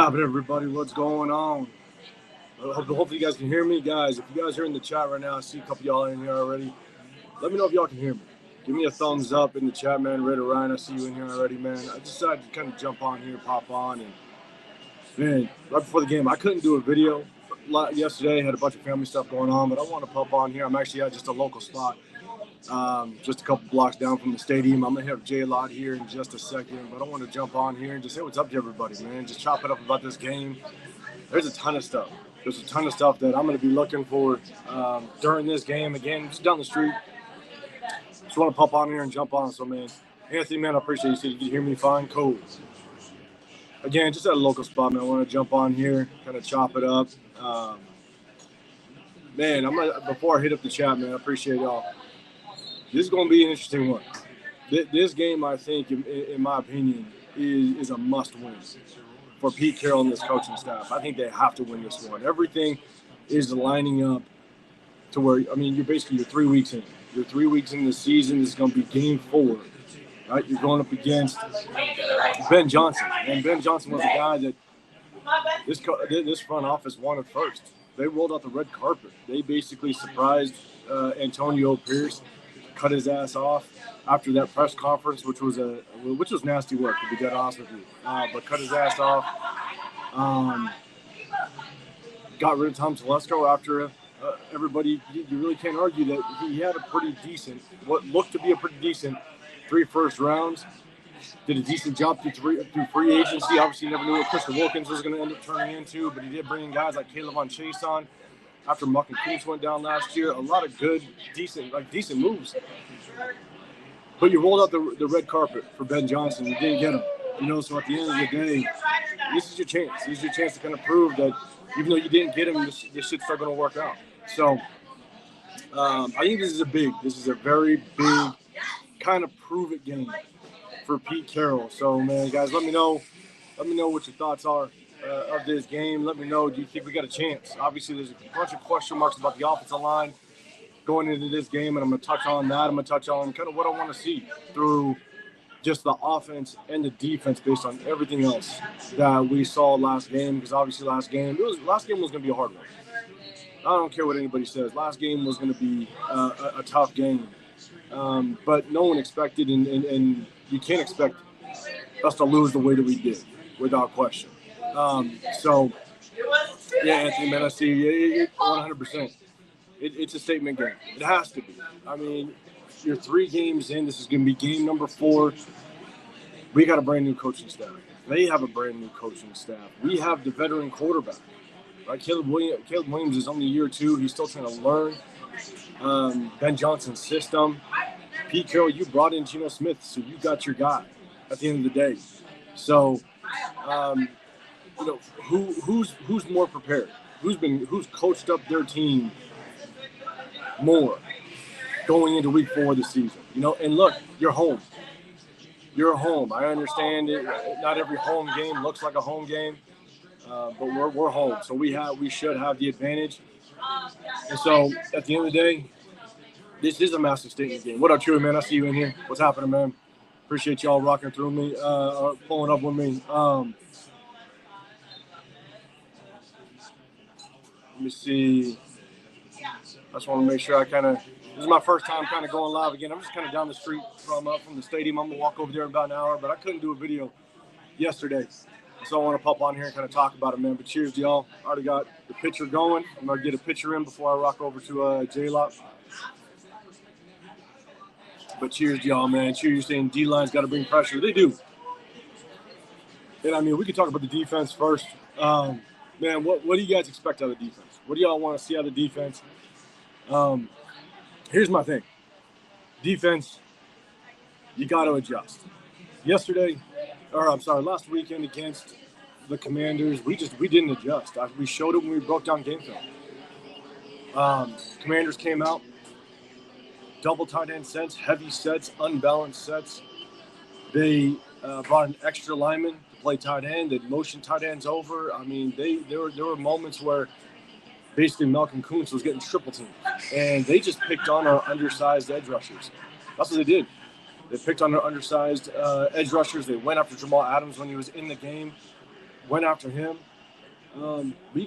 happening, everybody? What's going on? Hopefully you guys can hear me. Guys, if you guys are in the chat right now, I see a couple of y'all in here already. Let me know if y'all can hear me. Give me a thumbs up in the chat, man. Raider Ryan, I see you in here already, man. I decided to kind of jump on here, pop on, and man, right before the game, I couldn't do a video yesterday. Had a bunch of family stuff going on, but I want to pop on here. I'm actually at just a local spot, just a couple blocks down from the stadium. I'm gonna have J-Lot here in just a second, but I want to jump on here and just say what's up to everybody, man. Just chop it up about this game. There's a ton of stuff. There's a ton of stuff that I'm going to be looking for during this game. Again, just down the street. Just want to pop on here and jump on. So, man, Anthony, man, I appreciate you. You can hear me fine. Cool. Again, just at a local spot, man. I want to jump on here, kind of chop it up. Man, before I hit up the chat, man, I appreciate y'all. This is going to be an interesting one. This game, I think, in my opinion, is a must-win for Pete Carroll and this coaching staff. I think they have to win this one. Everything is lining up to where, I mean, you're 3 weeks in. You're 3 weeks in the season. This is going to be game 4, right? You're going up against Ben Johnson. And Ben Johnson was a guy that this front office wanted first. They rolled out the red carpet. They basically surprised Antonio Pierce, cut his ass off after that press conference, which was nasty work, to be dead honest with you. But cut his ass off. Got rid of Tom Telesco after everybody. You really can't argue that he had a pretty decent, what looked to be a pretty decent 3 first rounds. Did a decent job through free agency. Obviously, you never knew what Christian Wilkins was going to end up turning into, but he did bring in guys like Caleb on Chase on after Muck and Coons went down last year. A lot of good, decent moves. But you rolled out the red carpet for Ben Johnson. You didn't get him. So at the end of the day, this is your chance. This is your chance to kind of prove that even though you didn't get him, this shit's still going to work out. So I think this is a very big kind of prove-it game for Pete Carroll. So, man, guys, let me know what your thoughts are of this game. Let me know, do you think we got a chance? Obviously, there's a bunch of question marks about the offensive line going into this game, and I'm going to touch on that. I'm going to touch on kind of what I want to see through just the offense and the defense based on everything else that we saw last game, because obviously last game was going to be a hard one. I don't care what anybody says. Last game was going to be a tough game. But no one expected, and you can't expect us to lose the way that we did, without question. So, yeah, Anthony, man, I see you 100%. It's a statement game. It has to be. I mean, you're 3 games in. This is going to be game number 4. We got a brand new coaching staff. They have a brand new coaching staff. We have the veteran quarterback. Right? Caleb Williams is only year 2. He's still trying to learn Ben Johnson's system. Pete Carroll, you brought in Geno Smith, so you got your guy at the end of the day. So, who's more prepared? Who's coached up their team more going into week 4 of the season? And look, you're home. You're home. I understand it. Not every home game looks like a home game, but we're home, so we should have the advantage. And so at the end of the day, this is a massive statement game. What up, Chewy, man? I see you in here. What's happening, man? Appreciate y'all rocking through me, pulling up with me. Let me see. I just want to make sure this is my first time kind of going live again. I'm just kind of down the street from the stadium. I'm going to walk over there in about an hour, but I couldn't do a video yesterday. So I want to pop on here and kind of talk about it, man. But cheers to y'all. I already got the picture going. I'm going to get a picture in before I rock over to J-Lot. But cheers to y'all, man. Cheers, you're saying D-line's got to bring pressure. They do. And, I mean, we can talk about the defense first. Man, what do you guys expect out of the defense? What do y'all want to see out of the defense? Here's my thing. Defense, you got to adjust. Last weekend against the Commanders, we didn't adjust. We showed it when we broke down game film. Commanders came out, double tight end sets, heavy sets, unbalanced sets. They brought an extra lineman to play tight end. They motioned tight ends over. I mean, there were moments where basically Malcolm Kuntz was getting triple teamed, and they just picked on our undersized edge rushers. That's what they did. They picked on their undersized edge rushers. They went after Jamal Adams when he was in the game. went after him. We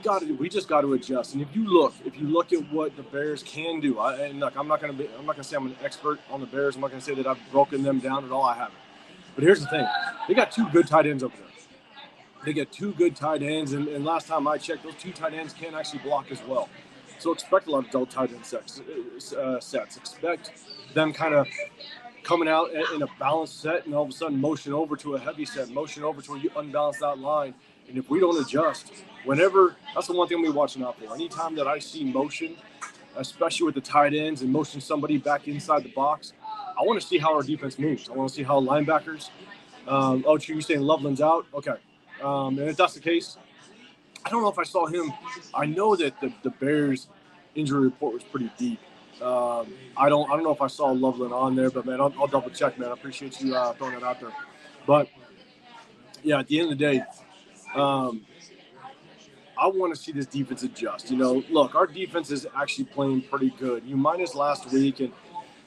just got to adjust. And if you look at what the Bears can do, and look, I'm not gonna say I'm an expert on the Bears. I'm not gonna say that I've broken them down at all. I haven't. But here's the thing: they got two good tight ends over there. They get two good tight ends, and last time I checked, those two tight ends can actually block as well. So expect a lot of double tight end sets. Expect them kind of coming out in a balanced set, and all of a sudden motion over to a heavy set, motion over to an unbalanced out line. And if we don't adjust, that's the one thing we're watching out for. Anytime that I see motion, especially with the tight ends and motion somebody back inside the box, I want to see how our defense moves. I want to see how linebackers. You're saying Loveland's out? Okay. And if that's the case, I don't know if I saw him. I know that the Bears injury report was pretty deep. I don't know if I saw Loveland on there, but man, I'll double check, man. I appreciate you throwing it out there. But yeah, at the end of the day, I want to see this defense adjust. Look, our defense is actually playing pretty good. You minus last week, and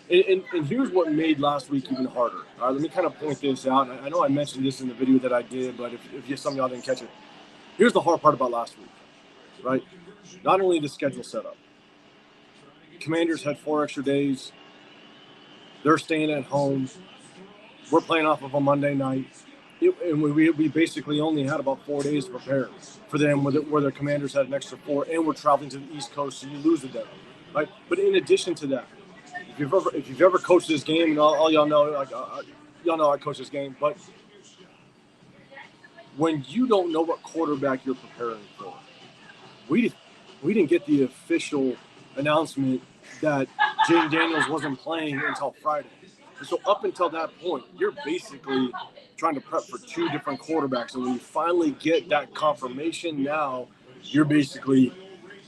here's what made last week even harder. All right, let me kind of point this out. I know I mentioned this in the video that I did, but if some of y'all didn't catch it, here's the hard part about last week, right? Not only the schedule setup. Commanders had 4 extra days. They're staying at home. We're playing off of a Monday night. And we basically only had about 4 days to prepare for them, where their Commanders had an extra 4, and we're traveling to the East Coast, so you lose the day, right? But in addition to that, if you've ever coached this game, and all y'all know, y'all know I coach this game, but when you don't know what quarterback you're preparing for, we didn't get the official announcement that Jane Daniels wasn't playing until Friday. And so up until that point, you're basically trying to prep for 2 different quarterbacks. And when you finally get that confirmation, now you're basically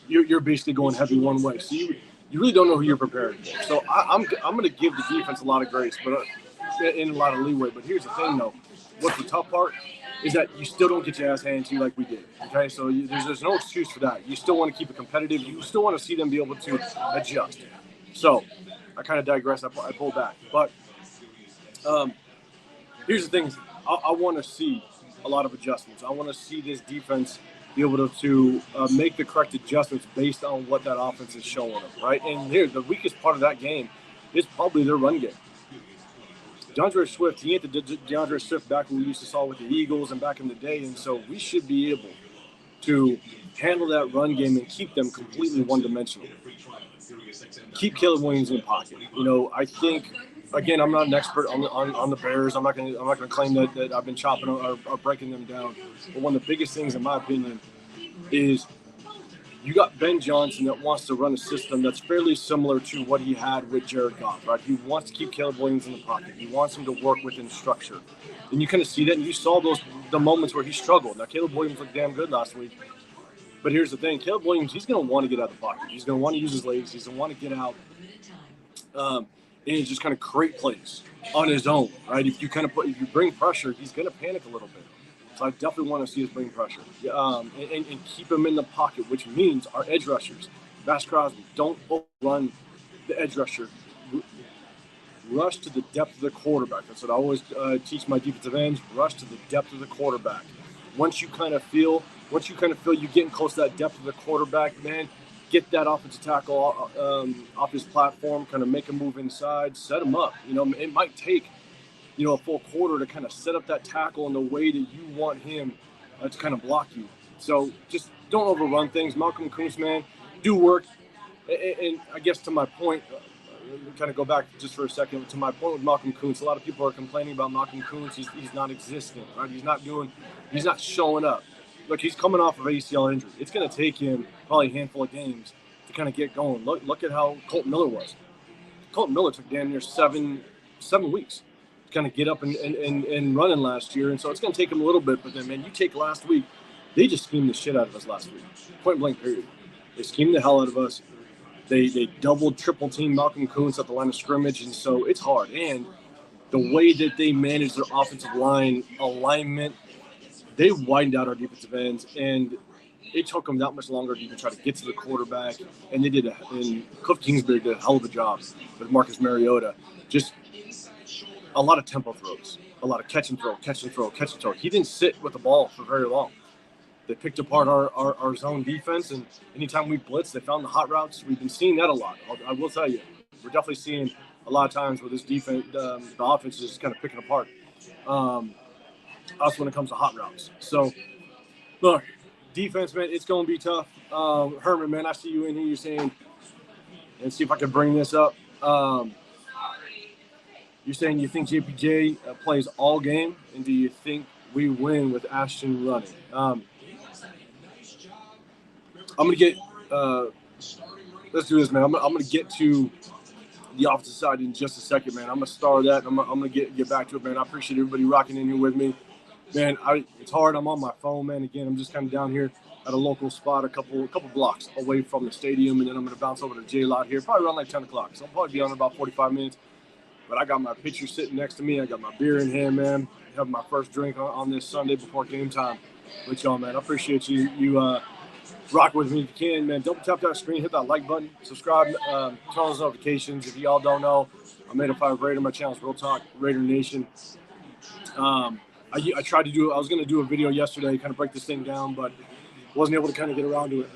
going heavy one way. So you really don't know who you're preparing for. So I'm going to give the defense a lot of grace, but in a lot of leeway. But here's the thing, though. What's the tough part is that you still don't get your ass handed to you like we did. Okay, so there's no excuse for that. You still want to keep it competitive. You still want to see them be able to adjust. So I kind of digress. I pulled back. But here's the thing. I want to see a lot of adjustments. I want to see this defense be able to make the correct adjustments based on what that offense is showing them, right? And here, the weakest part of that game is probably their run game. DeAndre Swift, he ain't the DeAndre Swift back we used to saw with the Eagles and back in the day, and so we should be able to handle that run game and keep them completely one-dimensional. Keep Caleb Williams in the pocket. I think, again, I'm not an expert on the Bears. I'm not gonna claim that I've been chopping or breaking them down. But one of the biggest things, in my opinion, is you got Ben Johnson that wants to run a system that's fairly similar to what he had with Jared Goff, right? He wants to keep Caleb Williams in the pocket. He wants him to work within structure. And you kind of see that, and you saw the moments where he struggled. Now, Caleb Williams looked damn good last week. But here's the thing. Caleb Williams, he's going to want to get out of the pocket. He's going to want to use his legs. He's going to want to get out and just kind of create plays on his own, right? If you bring pressure, he's going to panic a little bit. So I definitely want to see us bring pressure and keep him in the pocket, which means our edge rushers, maxxcrosby, don't overrun the edge rusher. Rush to the depth of the quarterback. That's what I always teach my defensive ends. Rush to the depth of the quarterback. Once you kind of feel you're getting close to that depth of the quarterback, man, get that offensive tackle off his platform, kind of make him move inside, set him up. It might take a full quarter to kind of set up that tackle in the way that you want him to kind of block you. So just don't overrun things. Malcolm Kuntz, man, do work. And I guess to my point, kind of go back just for a second to my point with Malcolm Kuntz. A lot of people are complaining about Malcolm Kuntz. He's non-existent, right? He's not showing up. Look, he's coming off of ACL injury. It's going to take him probably a handful of games to kind of get going. Look at how Colton Miller was. Colton Miller took damn near 7 weeks to kind of get up and running last year. And so it's going to take him a little bit. But then, man, you take last week, they just schemed the shit out of us last week. Point blank period. They schemed the hell out of us. They doubled, triple team Malcolm Kuntz at the line of scrimmage. And so it's hard. And the way that they manage their offensive line alignment, they widened out our defensive ends, and it took them that much longer to even try to get to the quarterback. And they did, and Cliff Kingsbury did a hell of a job with Marcus Mariota. Just a lot of tempo throws, a lot of catch and throw. He didn't sit with the ball for very long. They picked apart our zone defense, and anytime we blitzed, they found the hot routes. We've been seeing that a lot. I will tell you, we're definitely seeing a lot of times where this defense, the offense is just kind of picking apart us when it comes to hot routes. So, look, defense, man, it's going to be tough. Herman, man, I see you in here. You're saying, and see if I can bring this up. You're saying you think JPJ plays all game, and do you think we win with Ashton running? I'm going to get let's do this, man. I'm going to get to the offensive side in just a second, man. I'm going to star that, and I'm going to get back to it, man. I appreciate everybody rocking in here with me. Man, it's hard. I'm on my phone, man. Again, I'm just kind of down here at a local spot a couple blocks away from the stadium, and then I'm going to bounce over to J-Lot here, probably around like 10 o'clock. So I'll probably be on in about 45 minutes. But I got my pitcher sitting next to me. I got my beer in hand, man. Having my first drink on this Sunday before game time with y'all, man. I appreciate you rock with me if you can, man. Double tap that screen, hit that like button, subscribe, turn on those notifications. If y'all don't know, I'm 805 Raider. My channel's Real Talk, Raider Nation. I tried to do, I was going to do a video yesterday, kind of break this thing down, but wasn't able to kind of get around to it.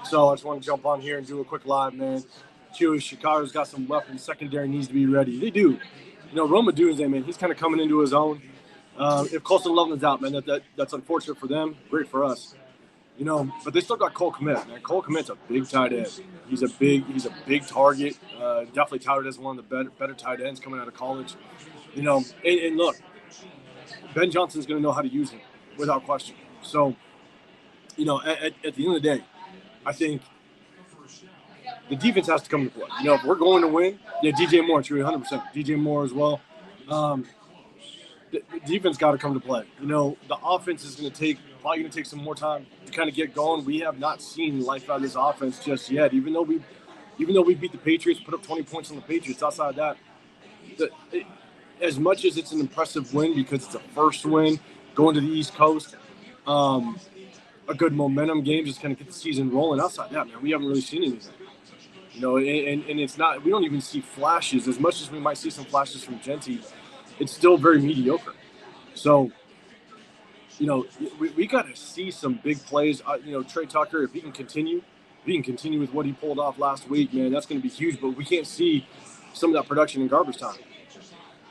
So I just want to jump on here and do a quick live, man. Chicago's got some weapons. Secondary needs to be ready. They do. You know, Roma Dunze, man, he's kind of coming into his own. If Colston Loveland's out, man, that's unfortunate for them. Great for us. You know, but they still got Cole Kmet, man. Cole Kmet's a big tight end. He's a big target. Definitely touted as one of the better tight ends coming out of college. You know, and look, Ben Johnson's going to know how to use him without question. So, you know, at the end of the day, I think the defense has to come to play. You know, if we're going to win, yeah, DJ Moore, true, 100%. DJ Moore as well. The defense got to come to play. You know, the offense is probably going to take some more time to kind of get going. We have not seen life out of this offense just yet. Even though we beat the Patriots, put up 20 points on the Patriots. Outside of that, as much as it's an impressive win because it's a first win going to the East Coast, a good momentum game, just kind of get the season rolling. Outside that, man, we haven't really seen anything. You know, and it's not, we don't even see flashes. As much as we might see some flashes from Genty, it's still very mediocre. So, you know, we got to see some big plays. You know, Trey Tucker, if he can continue with what he pulled off last week, man, that's going to be huge. But we can't see some of that production in garbage time.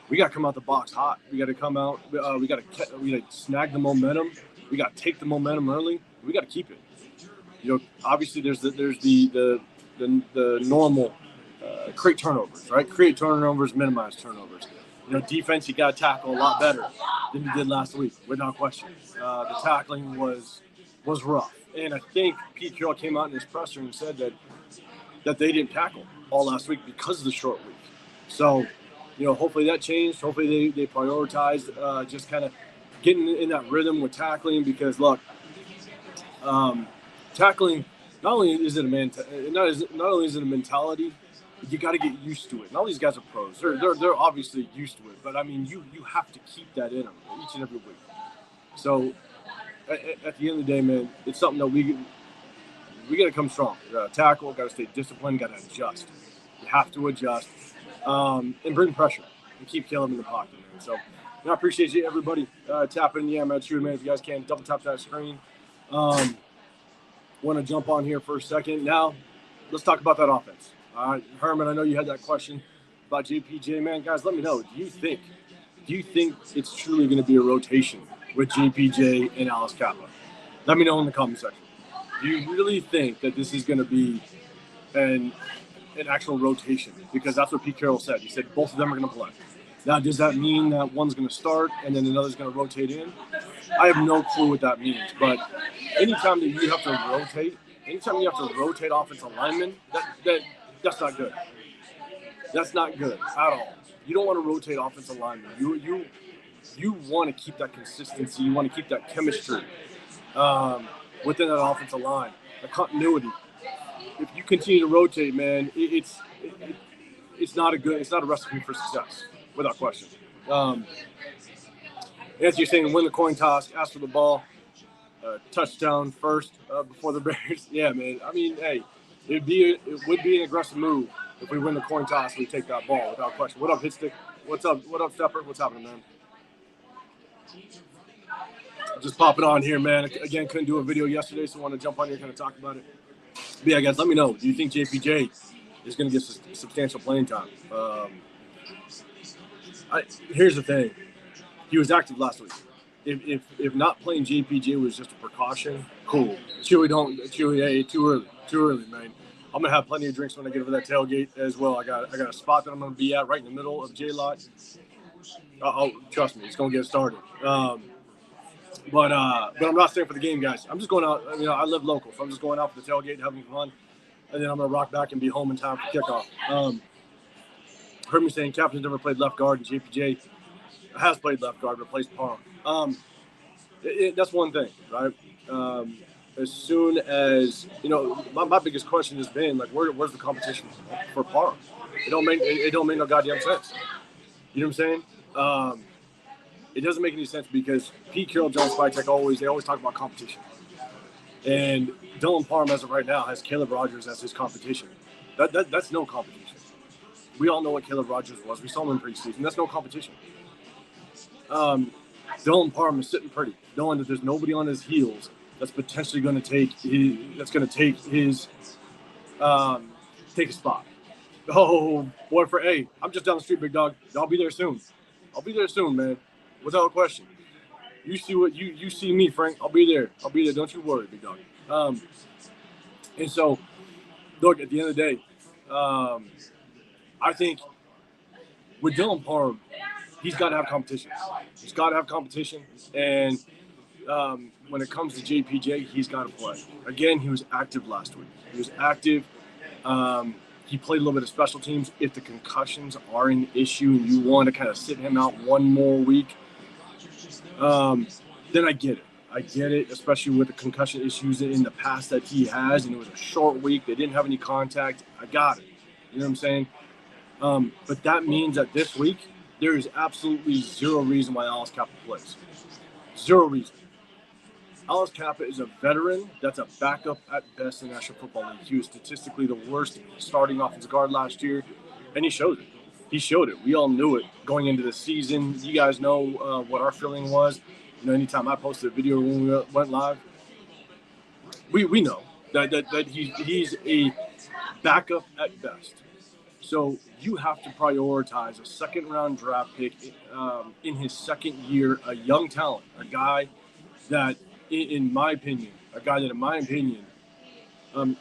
We got to come out the box hot. We got to come out. We got to snag the momentum. We got to take the momentum early. We got to keep it. You know, obviously there's the normal create turnovers, right? Create turnovers, minimize turnovers. You know, defense, you got to tackle a lot better than you did last week, without question. The tackling was rough. And I think Pete Carroll came out in his presser and said that they didn't tackle all last week because of the short week. So, you know, hopefully that changed. Hopefully they prioritized just kind of getting in that rhythm with tackling because, look, tackling, not only is it a mentality, you got to get used to it. And all these guys are pros. They're obviously used to it. But, I mean, you have to keep that in them each and every week. So, at the end of the day, man, it's something that we got to come strong. Tackle, got to stay disciplined, got to adjust. You have to adjust and bring pressure and keep Caleb in the pocket, man. So, I appreciate you, everybody, tapping. Yeah, man, true, man. If you guys can, double tap that screen. Want to jump on here for a second. Now, let's talk about that offense. Herman, I know you had that question about JPJ, man. Guys, let me know. Do you think it's truly going to be a rotation with JPJ and Alice Kappa? Let me know in the comment section. Do you really think that this is going to be an actual rotation? Because that's what Pete Carroll said. He said both of them are going to play. Now, does that mean that one's going to start and then another's going to rotate in? I have no clue what that means. But anytime that you have to rotate offensive linemen, that's not good. That's not good at all. You don't want to rotate offensive linemen. You want to keep that consistency. You want to keep that chemistry within that offensive line, the continuity. If you continue to rotate, man, it's not a recipe for success, without question. As you're saying, win the coin toss, ask for the ball, touchdown first before the Bears. Yeah, man. I mean, hey, it would be an aggressive move if we win the coin toss. We take that ball without question. What up, Hitstick? What's up? What up, Stepper? What's happening, man? Just popping on here, man. Again, couldn't do a video yesterday, so I want to jump on here and kind of talk about it. But yeah, guys, let me know. Do you think JPJ is going to get substantial playing time? Here's the thing. He was active last week. If not playing JPJ was just a precaution, cool. Chewy, hey, too early, man. I'm gonna have plenty of drinks when I get over that tailgate as well. I got a spot that I'm gonna be at right in the middle of J-Lot. Trust me, it's gonna get started. But I'm not staying for the game, guys. I'm just going out. I live local, so I'm just going out for the tailgate, having fun, and then I'm gonna rock back and be home in time for kickoff. Heard me saying Captain's never played left guard, and JPJ has played left guard, but plays Parham. That's one thing, right? As soon as my biggest question has been like, where's the competition for Parham? It don't make no goddamn sense. You know what I'm saying? It doesn't make any sense because petecarroll, johnspytek they always talk about competition, and Dylan Parham as of right now has Caleb Rogers as his competition. That's no competition. We all know what Caleb Rogers was. We saw him in preseason. That's no competition. Dylan Parham is sitting pretty, knowing that there's nobody on his heels that's potentially going to take his spot. Oh boy, I'm just down the street, big dog. I'll be there soon. Man, without a question. You see what you see me, Frank. I'll be there. Don't you worry, big dog. And so, look, at the end of the day, I think with Dylan Parham, he's got to have competition. And when it comes to JPJ, he's got to play. Again, he was active last week. He played a little bit of special teams. If the concussions are an issue and you want to kind of sit him out one more week, then I get it, especially with the concussion issues in the past that he has. And it was a short week. They didn't have any contact. I got it. You know what I'm saying? But that means that this week, there is absolutely zero reason why Alice Kappa plays. Zero reason. Alice Kappa is a veteran that's a backup at best in the National Football League. He was statistically the worst starting offensive guard last year, and he showed it. We all knew it going into the season. You guys know what our feeling was. Anytime I posted a video when we went live, we know that he's a backup at best. So you have to prioritize a second-round draft pick in his second year, a young talent, a guy that, in my opinion,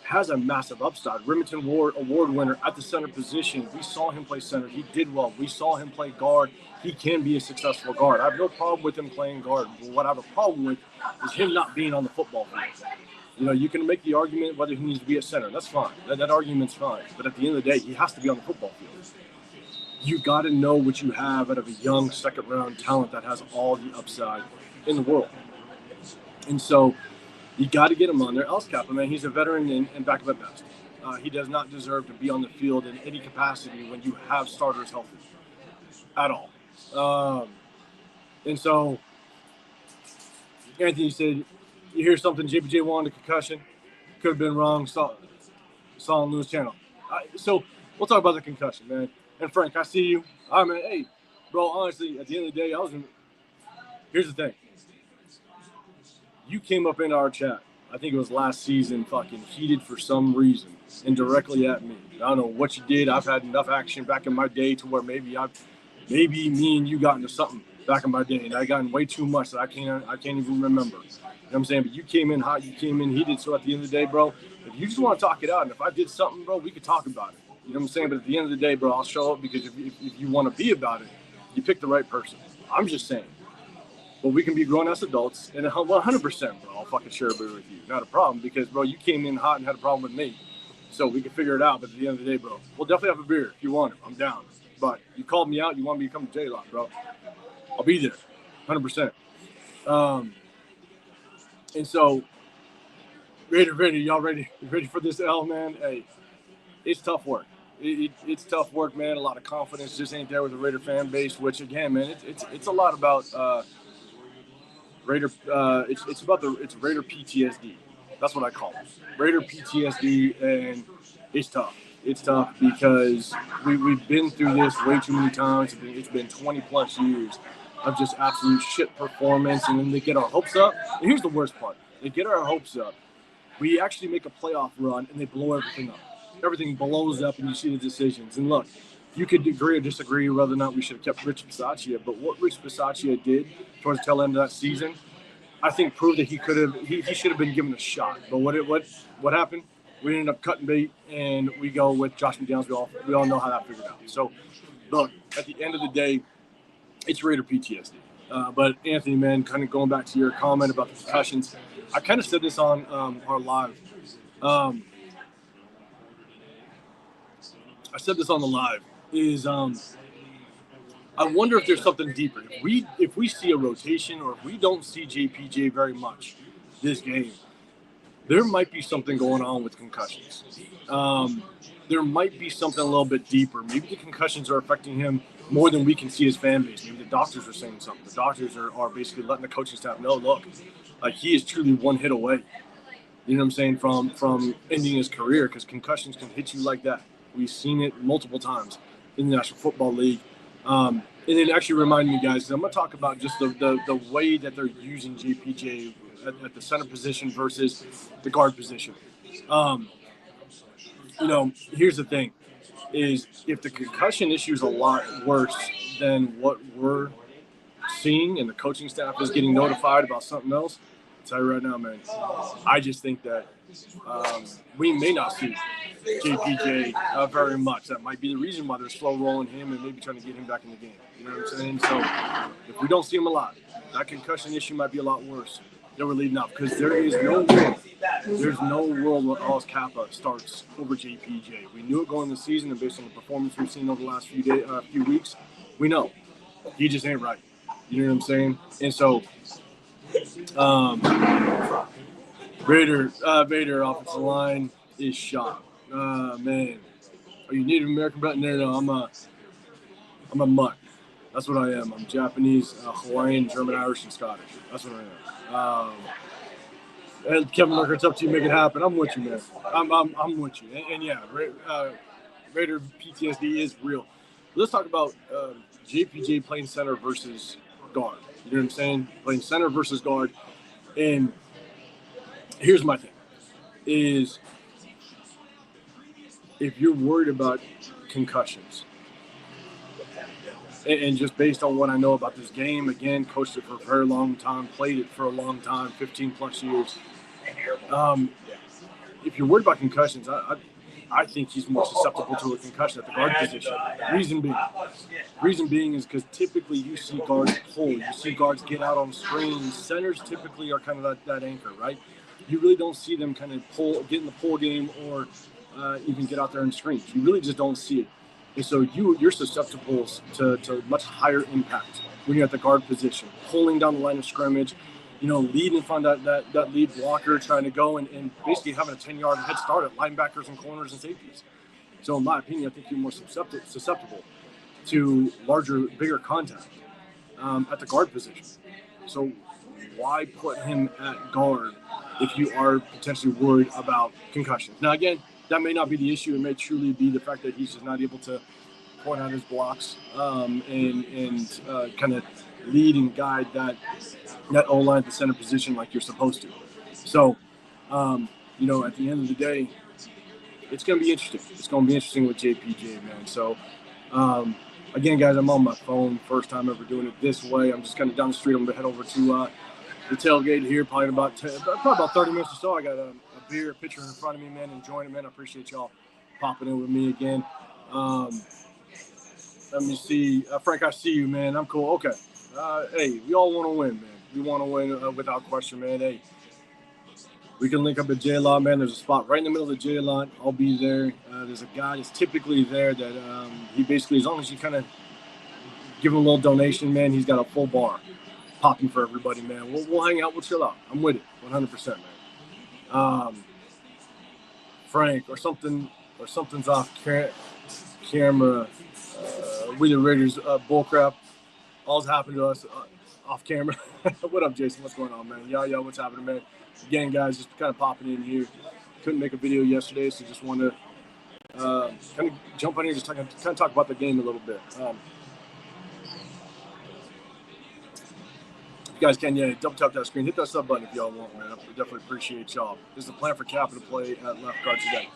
has a massive upside. Remington Award winner at the center position. We saw him play center. He did well. We saw him play guard. He can be a successful guard. I have no problem with him playing guard. But what I have a problem with is him not being on the football field. You can make the argument whether he needs to be a center. That's fine. That argument's fine. But at the end of the day, he has to be on the football field. You got to know what you have out of a young second-round talent that has all the upside in the world. And so you got to get him on there. Alice Kappa, man, he's a veteran and backup at best. He does not deserve to be on the field in any capacity when you have starters healthy at all. And so Anthony said, you hear something, JPJ wanted a concussion. Could have been wrong. Saw on Lewis channel. So we'll talk about the concussion, man. And Frank, I see you. I mean, hey, bro, honestly, at the end of the day, here's the thing. You came up in our chat, I think it was last season, fucking heated for some reason and directly at me. I don't know what you did. I've had enough action back in my day to where maybe me and you got into something back in my day, and I got in way too much that I can't even remember. You know what I'm saying? But you came in hot, you came in heated. So at the end of the day, bro, if you just want to talk it out, and if I did something, bro, we could talk about it. You know what I'm saying? But at the end of the day, bro, I'll show up because if you want to be about it, you pick the right person. I'm just saying. But we can be grown-ass adults, and 100%, bro, I'll fucking share a beer with you. Not a problem, because, bro, you came in hot and had a problem with me. So we can figure it out. But at the end of the day, bro, we'll definitely have a beer if you want it. I'm down. But you called me out. You want me to come to J-Lot, bro. I'll be there, 100%. And so, Raider, y'all ready for this L, man? Hey, it's tough work. It's tough work, man. A lot of confidence just ain't there with the Raider fan base, which, again, man, it's a lot about Raider. It's Raider PTSD. That's what I call it. Raider PTSD, and it's tough. It's tough because we've been through this way too many times. It's been 20 plus years of just absolute shit performance, and then they get our hopes up. And here's the worst part. They get our hopes up. We actually make a playoff run, and they blow everything up. Everything blows up, and you see the decisions. And look, you could agree or disagree whether or not we should have kept Rich Bisaccia, but what Rich Bisaccia did towards the tail end of that season, I think proved that he should have been given a shot. But what happened? We ended up cutting bait, and we go with Josh McDaniels. We all know how that figured out. So, look, at the end of the day, it's Raider PTSD. But Anthony, man, kind of going back to your comment about the concussions, I kind of said this on our live. I said this on the live. I wonder if there's something deeper. If we see a rotation, or if we don't see JPJ very much this game, there might be something going on with concussions. There might be something a little bit deeper. Maybe the concussions are affecting him more than we can see his fan base. Maybe the doctors are saying something. The doctors are basically letting the coaching staff know, look, he is truly one hit away. You know what I'm saying? From ending his career, because concussions can hit you like that. We've seen it multiple times in the National Football League. And it actually reminded me, guys, I'm going to talk about just the way that they're using JPJ at the center position versus the guard position. Here's the thing, is if the concussion issue is a lot worse than what we're seeing and the coaching staff is getting notified about something else, I'll tell you right now, man, I just think that we may not see JPJ very much. That might be the reason why they're slow rolling him and maybe trying to get him back in the game. You know what I'm saying? So if we don't see him a lot, that concussion issue might be a lot worse than we're leading up, because there's no world where Alice Kappa starts over JPJ. We knew it going into the season, and based on the performance we've seen over the last few weeks, we know he just ain't right. You know what I'm saying? And so, Vader offensive line is shot. Man, are you Native American? No, I'm a mutt. That's what I am. I'm Japanese, Hawaiian, German, Irish, and Scottish. That's what I am. And Kevin Merker, it's up to you, make it happen. I'm with you, man. I'm with you. And yeah, Raider PTSD is real. Let's talk about JPJ playing center versus guard. You know what I'm saying? Playing center versus guard. And here's my thing, is if you're worried about concussions, and just based on what I know about this game, again, coached it for a very long time, played it for a long time, 15 plus years. If you're worried about concussions, I think he's more susceptible to a concussion at the guard position. Reason being is because typically you see guards pull, you see guards get out on screens. Centers typically are kind of that anchor, right? You really don't see them kind of get in the pull game, or even get out there and screens. You really just don't see it. And so you're susceptible to much higher impact when you're at the guard position, pulling down the line of scrimmage, leading in front of that lead blocker, trying to go and basically having a 10-yard head start at linebackers and corners and safeties. So in my opinion, I think you're more susceptible to bigger contact at the guard position. So why put him at guard if you are potentially worried about concussions? Now, again, that may not be the issue. It may truly be the fact that he's just not able to point out his blocks and kind of lead and guide that O-line at the center position like you're supposed to. So, at the end of the day, it's going to be interesting. It's going to be interesting with JPJ, man. So, again, guys, I'm on my phone. First time ever doing it this way. I'm just kind of down the street. I'm going to head over to the tailgate here, probably about 30 minutes or so. I got a beer, pitcher in front of me, man, enjoying it, man. I appreciate y'all popping in with me again. Let me see. Frank, I see you, man. I'm cool. Okay. Hey, we all want to win, man. We want to win without question, man. Hey, we can link up at J-Lot, man. There's a spot right in the middle of the J-Lot. I'll be there. There's a guy that's typically there that he basically, as long as you kind of give him a little donation, man, he's got a full bar popping for everybody, man. We'll hang out. We'll chill out. I'm with it, 100%, man. Frank, or something's off camera. We the Raiders bullcrap. All's happened to us off camera. What up, Jason? What's going on, man? Yo, what's happening, man? Again, guys, just kind of popping in here. Couldn't make a video yesterday, so just wanted to kind of jump on here, just kind of talk about the game a little bit. You guys can, yeah, double tap that screen. Hit that sub button if y'all want, man. I definitely appreciate y'all. This is the plan for Kappa to play at left guard today.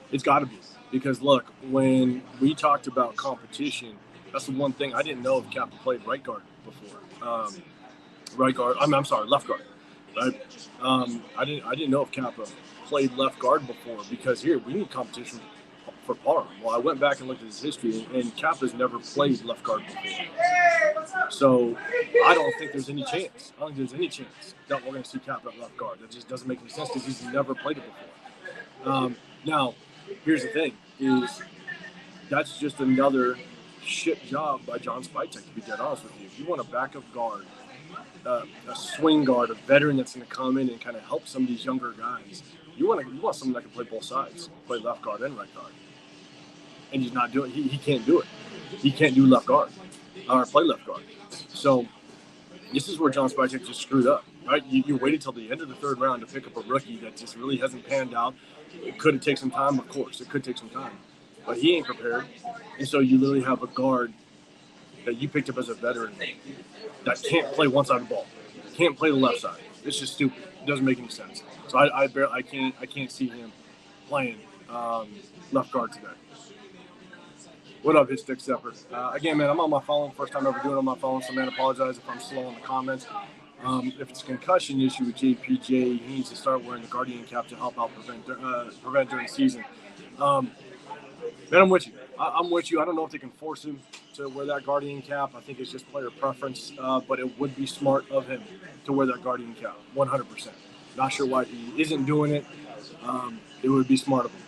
It's got to be. Because, look, when we talked about competition, that's the one thing I didn't know if Kappa played right guard before. Right guard. I'm sorry, left guard. Right? I didn't know if Kappa played left guard before, because here we need competition for Parham. Well, I went back and looked at his history, and Kappa's never played left guard before. So I don't think there's any chance. I don't think there's any chance that we're going to see Kappa at left guard. That just doesn't make any sense because he's never played it before. Now, here's the thing: is that's just another shit job by Johnspytek, to be dead honest with you. If you want a backup guard, a swing guard, a veteran that's going to come in and kind of help some of these younger guys, you want someone that can play both sides, play left guard and right guard. And he's not doing. He can't do it. He can't do left guard or play left guard. So this is where Johnspytek just screwed up, right? You waited till the end of the third round to pick up a rookie that just really hasn't panned out. It could take some time, of course. It could take some time, but he ain't prepared. And so you literally have a guard that you picked up as a veteran that can't play one side of the ball, can't play the left side. It's just stupid. It doesn't make any sense. So I can't see him playing left guard today. What up, Hitstick Stepper? Again, man, I'm on my phone. First time ever doing it on my phone, so man, apologize if I'm slow in the comments. If it's a concussion issue with JPJ, he needs to start wearing the Guardian cap to help out prevent during the season. Man, I'm with you. I'm with you. I don't know if they can force him to wear that Guardian cap. I think it's just player preference, but it would be smart of him to wear that Guardian cap, 100%. Not sure why he isn't doing it. It would be smart of him.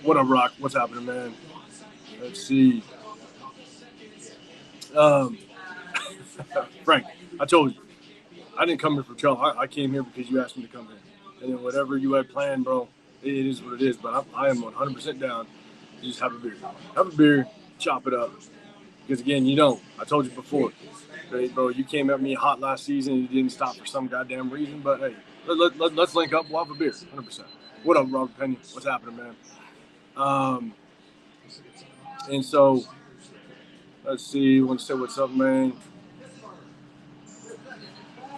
What up, Rock? What's happening, man? Let's see. Frank, I told you, I didn't come here for trouble. I came here because you asked me to come here. And then whatever you had planned, bro, it is what it is. But I am 100% down to just have a beer. Have a beer, chop it up. Because, again, I told you before, hey, bro, you came at me hot last season. You didn't stop for some goddamn reason. But, hey, let's link up. We'll have a beer, 100%. What up, Robert Penny? What's happening, man? And so, let's see. Want to say what's up, man?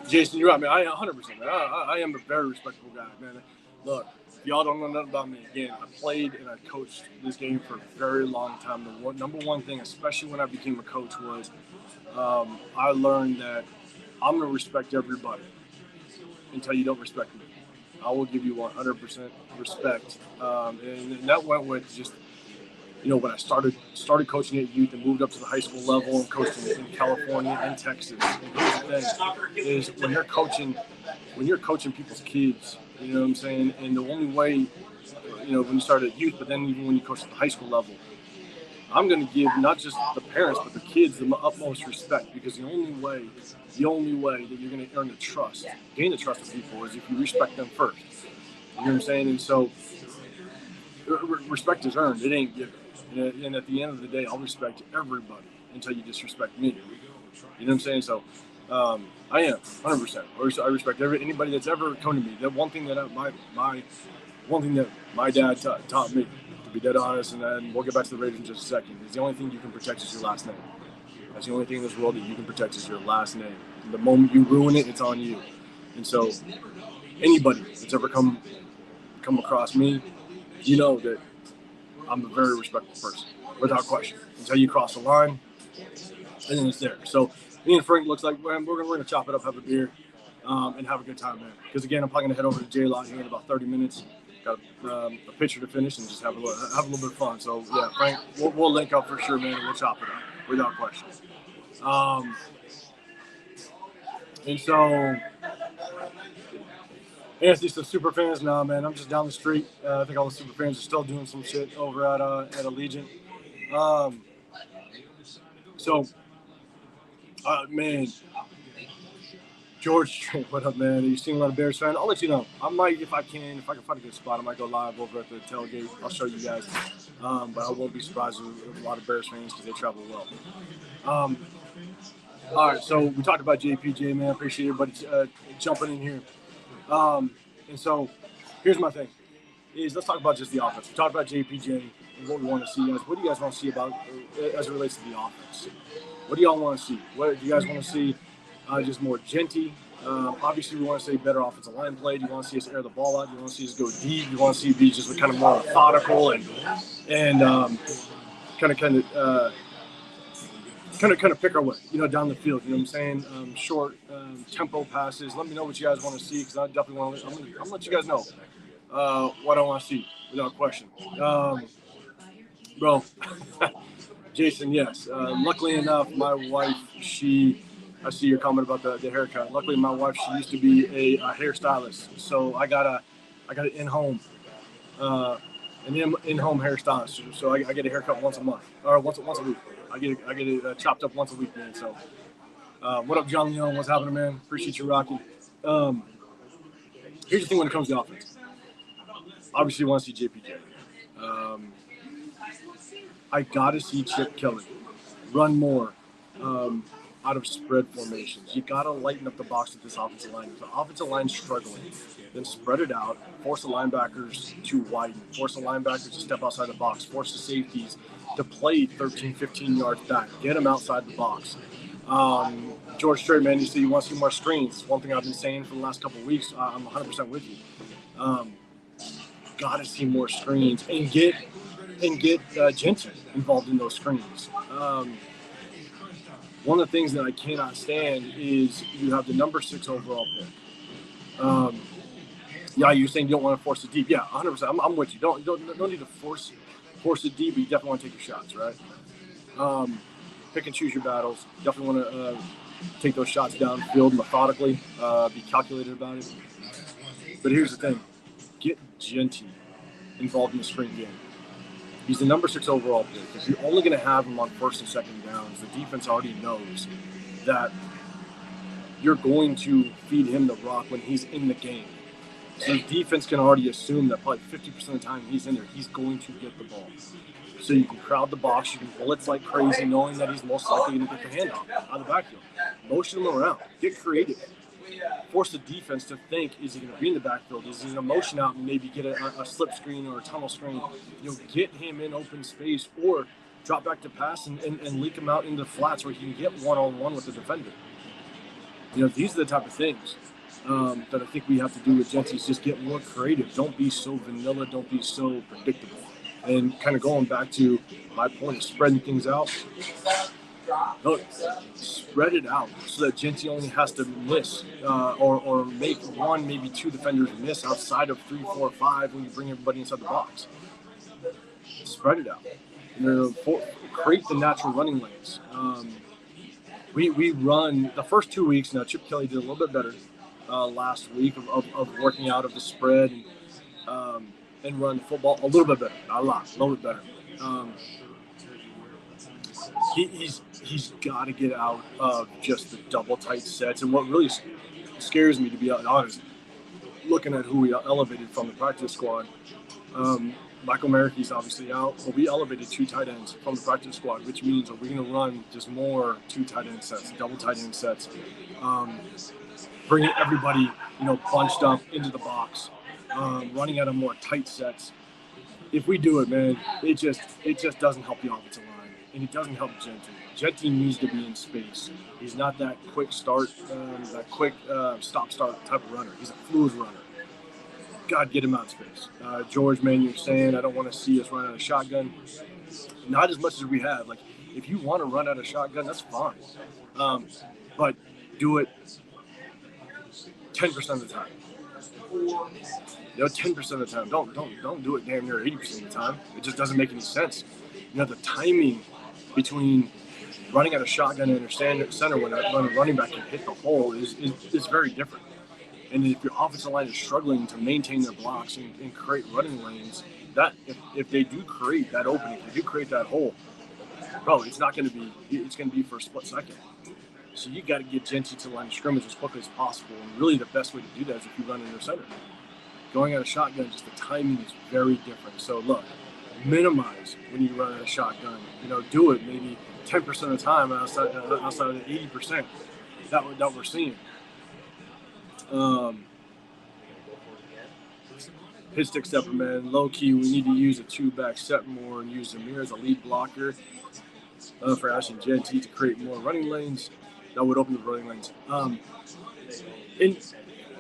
Jason, you're right, man. I 100%, man. I am a very respectable guy, man. Look, if y'all don't know nothing about me, again, I played and I coached this game for a very long time. The number one thing, especially when I became a coach, was I learned that I'm going to respect everybody until you don't respect me. I will give you 100% respect. And that went with just, when I started coaching at youth and moved up to the high school level and coached in California and Texas. And here's the thing, is when you're coaching people's kids, you know what I'm saying? And the only way, when you start at youth, but then even when you coach at the high school level, I'm going to give not just the parents, but the kids the utmost respect, because the only way that you're going to gain the trust of people is if you respect them first. You know what I'm saying? And so respect is earned. It ain't given. And at the end of the day, I'll respect everybody until you disrespect me. You know what I'm saying? So I am 100%. I respect anybody that's ever come to me. The one thing that my dad taught me, to be dead honest, and then we'll get back to the Raiders in just a second, is the only thing you can protect is your last name. That's the only thing in this world that you can protect is your last name. The moment you ruin it, it's on you. And so anybody that's ever come across me, you know that I'm a very respectful person, without question. Until you cross the line, and then it's there. So me and Frank looks like, man, we're gonna chop it up, have a beer, and have a good time, man. Because again, I'm probably gonna head over to J-Lot here in about 30 minutes. Got a picture to finish and just have a little bit of fun. So yeah, Frank, we'll link up for sure, man. And we'll chop it up, without question. And so, Anthony, some super fans. Nah, man, I'm just down the street. I think all the super fans are still doing some shit over at Allegiant. Man, George, what up, man? Are you seeing a lot of Bears fans? I'll let you know. I might, if I can find a good spot, I might go live over at the tailgate. I'll show you guys. But I won't be surprised with a lot of Bears fans because they travel well. All right, so we talked about JPJ, man. I appreciate everybody jumping in here. And so here's my thing. is let's talk about just the offense. We talked about JPJ and what we want to see. Guys, what do you guys want to see about as it relates to the offense? What do y'all want to see? What do you guys want to see? Just more genty. Obviously, we want to see better offensive line play. Do you want to see us air the ball out? Do you want to see us go deep? Do you want to see it be just kind of more methodical and kind of pick our way, down the field. You know what I'm saying? Short tempo passes. Let me know what you guys want to see, because I definitely want to. I'm gonna let you guys know what I want to see without question. Bro, Jason, yes. Luckily enough, my wife, I see your comment about the haircut. Luckily, my wife, she used to be a hairstylist, so I got an in-home hairstylist. So I get a haircut once a month, or once a week. I get it chopped up once a week, man. So, what up, John Leon? What's happening, man? Appreciate you rocking. Here's the thing when it comes to offense. Obviously, you want to see JPJ. I gotta see Chip Kelly run more out of spread formations. You gotta lighten up the box with this offensive line. If the offensive line's struggling, then spread it out, force the linebackers to widen, force the linebackers to step outside the box, force the safeties to play 13, 15 yards back, get them outside the box. George Strait, man, you say you want to see more screens. It's one thing I've been saying for the last couple of weeks. I'm 100% with you. Gotta see more screens and get Jensen involved in those screens. One of the things that I cannot stand is you have the number 6 overall pick. Yeah, you're saying you don't want to force it deep. Yeah, 100%. I'm with you. Don't need to force it deep, but you definitely want to take your shots, right? Pick and choose your battles. Definitely want to take those shots downfield methodically. Be calculated about it. But here's the thing: get Genty involved in the screen game. He's the number 6 overall pick. If you're only going to have him on first and second downs, the defense already knows that you're going to feed him the rock when he's in the game. So the defense can already assume that probably 50% of the time he's in there, he's going to get the ball. So you can crowd the box, you can blitz like crazy, knowing that he's most likely going to get the handoff out of the backfield. Motion him around. Get creative. Force the defense to think, is he going to be in the backfield? Is he going to motion out and maybe get a slip screen or a tunnel screen? Get him in open space, or drop back to pass and leak him out into the flats where he can get one-on-one with the defender. These are the type of things that I think we have to do with Genty, is just get more creative. Don't be so vanilla. Don't be so predictable. And kind of going back to my point of spreading things out, look, spread it out so that Genty only has to miss or make one, maybe 2 defenders miss outside of 3, 4, 5 when you bring everybody inside the box. Spread it out. Create the natural running lanes. We run the first 2 weeks. Now, Chip Kelly did a little bit better last week of working out of the spread and run football a little bit better. Not a lot, a little bit better. He's got to get out of just the double tight sets. And what really scares me, to be honest, looking at who we elevated from the practice squad, Michael Merrick's obviously out, but we elevated 2 tight ends from the practice squad, which means that we're going to run just more 2 tight end sets, double tight end sets, bringing everybody, bunched up into the box, running out of more tight sets. If we do it, man, it just doesn't help the offensive line, and it doesn't help Genty. Genty needs to be in space. He's not that quick start, that quick stop-start type of runner. He's a fluid runner. God, get him out of space. George, man, you're saying I don't want to see us run out of shotgun. Not as much as we have. Like, if you want to run out of shotgun, that's fine. But do it 10% of the time. 10% of the time. Don't do it damn near 80% of the time. It just doesn't make any sense. The timing between running out of shotgun and center when a running back can hit the hole is very different. And if your offensive line is struggling to maintain their blocks and create running lanes, that if they do create that opening, if they do create that hole, bro, it's going to be for a split second. So you got to get Genty to the line of scrimmage as quickly as possible. And really the best way to do that is if you run in their center. Going out of shotgun, just the timing is very different. So look, minimize when you run out of shotgun. Do it maybe 10% of the time outside of the 80% that we're seeing. hit stick stepper, man. Low key, we need to use a 2-back set more and use Zamir as a lead blocker for Ash and Genty to create more running lanes. That would open the running lanes. And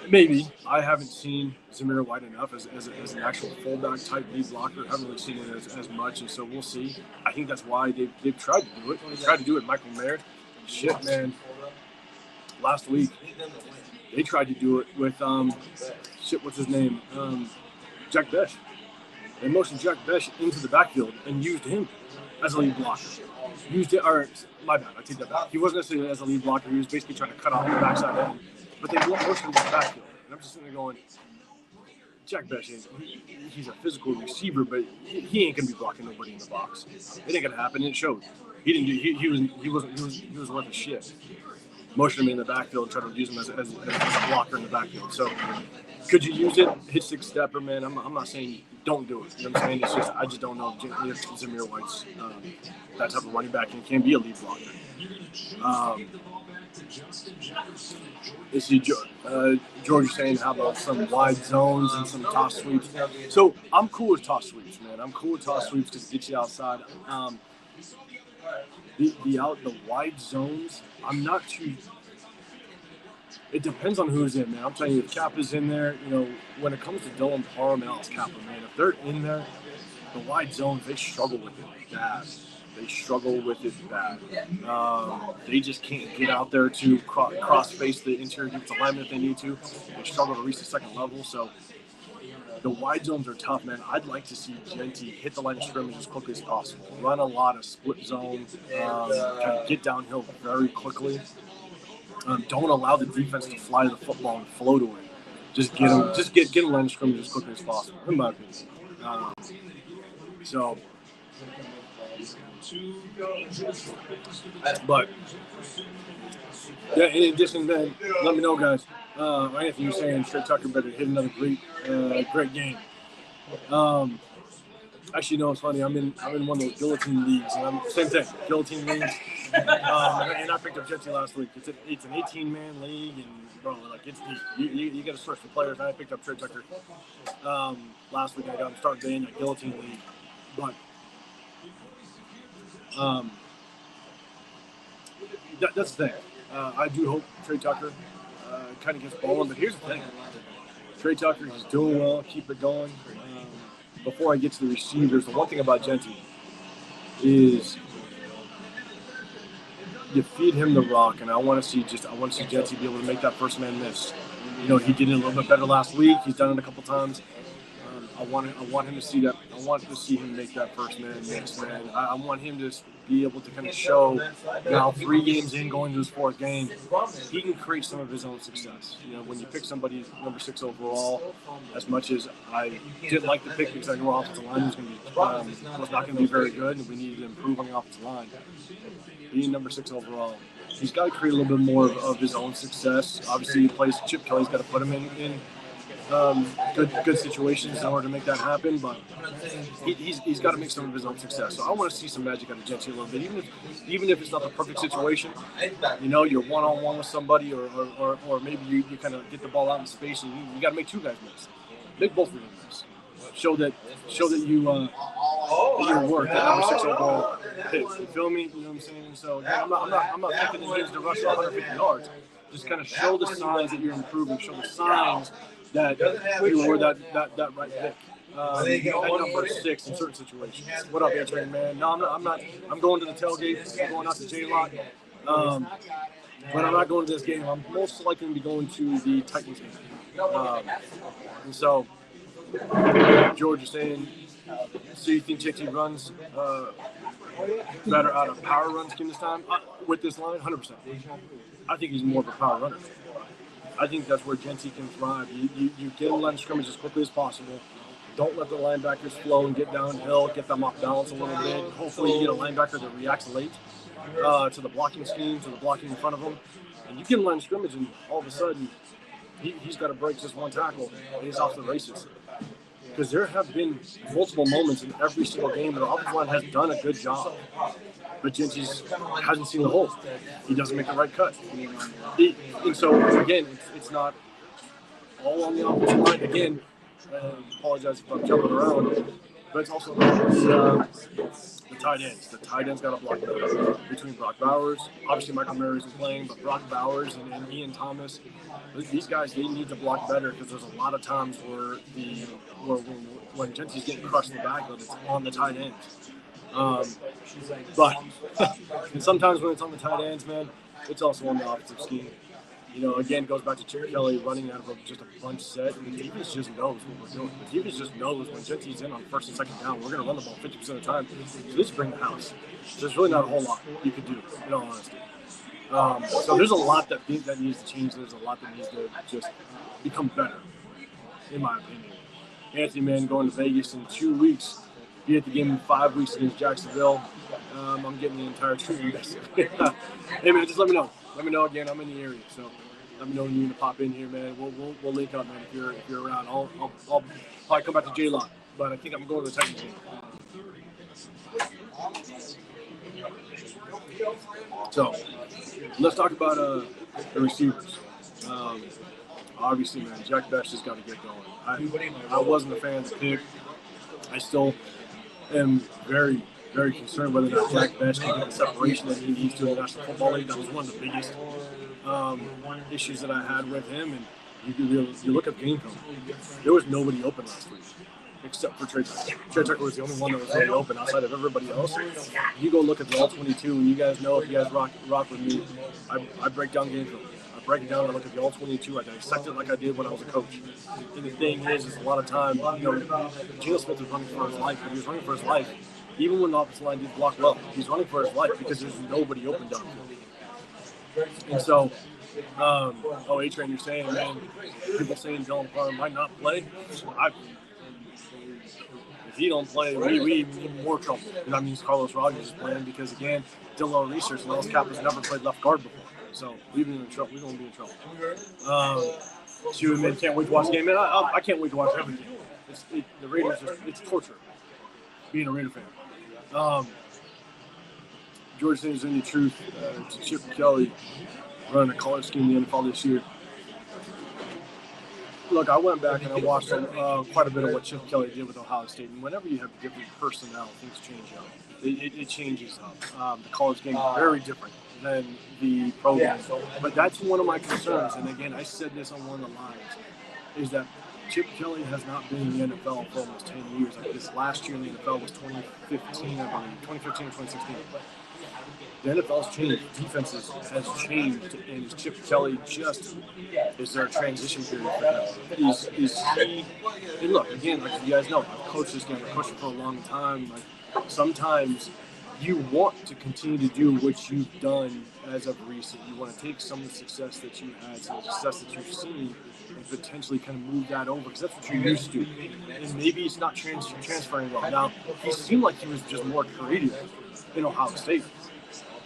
maybe I haven't seen Zamir wide enough as an actual fullback type lead blocker. I haven't really seen it as much, and so we'll see. I think that's why they've tried to do it. They tried to do it, Michael Mayer. Shit, man. Last week, they tried to do it with, what's his name? Jack Besh. They motioned Jack Besh into the backfield and used him as a lead blocker. My bad, I take that back. He wasn't necessarily as a lead blocker. He was basically trying to cut off the backside end. But they motioned him to the backfield. And I'm just sitting there going, Jack Besh, he's a physical receiver, but he ain't going to be blocking nobody in the box. It ain't going to happen. It showed. He was worth a shit. Motion him in the backfield and try to use him as a blocker in the backfield. So, could you use it? Hit stick stepper, man. I'm not saying don't do it. You know what I'm saying? It's just I just don't know if Zamir White's that type of running back and can be a lead blocker. You see George saying how about some wide zones and some toss sweeps. So I'm cool with toss sweeps, man. I'm cool with toss sweeps to get you outside. The wide zones, I'm not too. It depends on who's in, man. I'm telling you, if Cap is in there, when it comes to Dylan Parham and Alex Kappa, man, if they're in there, the wide zones, they struggle with it bad. They just can't get out there to cross-face the interior defensive lineman if they need to. They struggle to reach the second level, so the wide zones are tough, man. I'd like to see Genty hit the line of scrimmage as quickly as possible. Run a lot of split zone, kind of get downhill very quickly. Don't allow the defense to fly the football and float away. Just get a line of scrimmage as quickly as possible, in my opinion. But yeah, in addition, man, let me know, guys. Anthony was saying Trey Tucker better hit another great game. Actually, it's funny. I'm in one of those guillotine leagues, and same thing, guillotine leagues. And I picked up Genty last week. It's an 18-man league, and bro, it's deep. You got to search for players. And I picked up Trey Tucker last week. I got him starting in a guillotine league, but that's the thing. I do hope Trey Tucker kind of gets balling, but here's the thing. Trey Tucker is doing well. Keep it going. Before I get to the receivers, the one thing about Genty is you feed him the rock, and I want to see Genty be able to make that first man miss. He did it a little bit better last week. He's done it a couple times. I want him to see that. I want to see him make that first man miss, man. I want him to be able to kind of show now 3 games in, going to his 4th game, he can create some of his own success. When you pick somebody number 6 overall, as much as I didn't like the pick because I knew our offensive line was not going to be very good, and we needed to improve on the offensive line. Being number 6 overall, he's got to create a little bit more of his own success. Obviously, he plays Chip Kelly's got to put him in good situations in order to make that happen, but he's got to make some of his own success. So I want to see some magic out of Genty a little bit, even if it's not the perfect situation. You're one-on-one with somebody, or maybe you kind of get the ball out in space and you got to make 2 guys miss. Make both of them miss. Show that you your work. That number 6 overall hit. You feel me? You know what I'm saying? So I'm not thinking that he needs to rush 150 yards. Just kind of show the signs that you're improving. Show the signs that you were that right pick. At number 6 in certain situations. What up, A-Train, man? No, I'm not. I'm going to the tailgate. I'm going out to J-Lock. But I'm not going to this game. I'm most likely going to be going to the Titans game. And so, George is saying, so you think Genty runs better out of power run scheme this time? With this line, 100%. I think he's more of a power runner. I think that's where Genty can thrive. You get a line of scrimmage as quickly as possible. Don't let the linebackers flow and get downhill, get them off balance a little bit. Hopefully you get a linebacker that reacts late to the blocking scheme, to the blocking in front of him. And you get a line of scrimmage, and all of a sudden, he's got to break just one tackle, and he's off the races. Because there have been multiple moments in every single game where the offensive line has done a good job. But Genty hasn't seen the hole. He doesn't make the right cut. And so, again, it's not all on the offensive line. Again, I apologize if I'm jumping around, but it's also the tight ends. The tight ends got to block better between Brock Bowers. Obviously, Michael Murray isn't playing, but Brock Bowers and Ian Thomas, these guys, they need to block better because there's a lot of times where when Gentry's getting crushed in the backfield, it's on the tight ends. But and sometimes when it's on the tight ends, man, it's also on the offensive scheme. You know, again, it goes back to Chip Kelly running out of just a bunch set. And the defense just knows what we're doing. The defense just knows when Gentry's in on first and second down, we're going to run the ball 50% of the time. So let's bring the house. So there's really not a whole lot you could do, in all honesty. So there's a lot that needs to change. There's a lot that needs to just become better, in my opinion. Anthony, man, going to Vegas in 2 weeks. Be at the game in 5 weeks against Jacksonville. I'm getting the entire team. Hey, man, just let me know. Let me know again. I'm in the area, so let me know when you need to pop in here, man. We'll link up, man. If you're around, I'll probably come back to J-Lock, but I think I'm going to the Titans game. So let's talk about the receivers. Obviously, man, Jack Bech has got to get going. I wasn't a fan of the pick. I still am very, very concerned whether or not Jack Bech can get the separation that he needs to in the National Football League. That was one of the biggest issues that I had with him. And you look at the game film, there was nobody open last week except for Trey Tucker. Trey Tucker was the only one that was really open outside of everybody else. You go look at the All-22, and you guys know, if you guys rock with me, I break down game film. I break it down, I look at the All-22, I dissect it like I did when I was a coach. And the thing is a lot of time, Geno Smith was running for his life, but he was running for his life. Even when the offensive line didn't block well, he's running for his life because there's nobody open downfield. And so, A-Train, you're saying, man, people saying Dylan Parr might not play. If he don't play, we in more trouble. And that means Carlos Rogers is playing because, again, did a little research. Wells Cap has never played left guard before. So we've been in trouble. We're going to be in trouble. Can't wait to watch the game. Man, I can't wait to watch every game. The Raiders, it's torture being a Raider fan. George saying, is there any truth to Chip Kelly running a color scheme in the NFL this year? Look, I went back and I watched quite a bit of what Chip Kelly did with Ohio State. And whenever you have different personnel, things change up. It changes up. The college game is very different than the pro game. But that's one of my concerns. And again, I said this on one of the lines, is that Chip Kelly has not been in the NFL for almost 10 years. Like this last year in the NFL was 2015, I believe, 2015 or 2016. The NFL's changed. Defenses has changed, and Chip Kelly is there a transition period for him? Is he? And look, again, like you guys know, I've coached this game. I've coached it for a long time. Like sometimes you want to continue to do what you've done as of recent. You want to take some of the success that you had, some of the success that you've seen, and potentially kind of move that over because that's what you're used to. And maybe it's not transferring well. Now, he seemed like he was just more creative in Ohio State.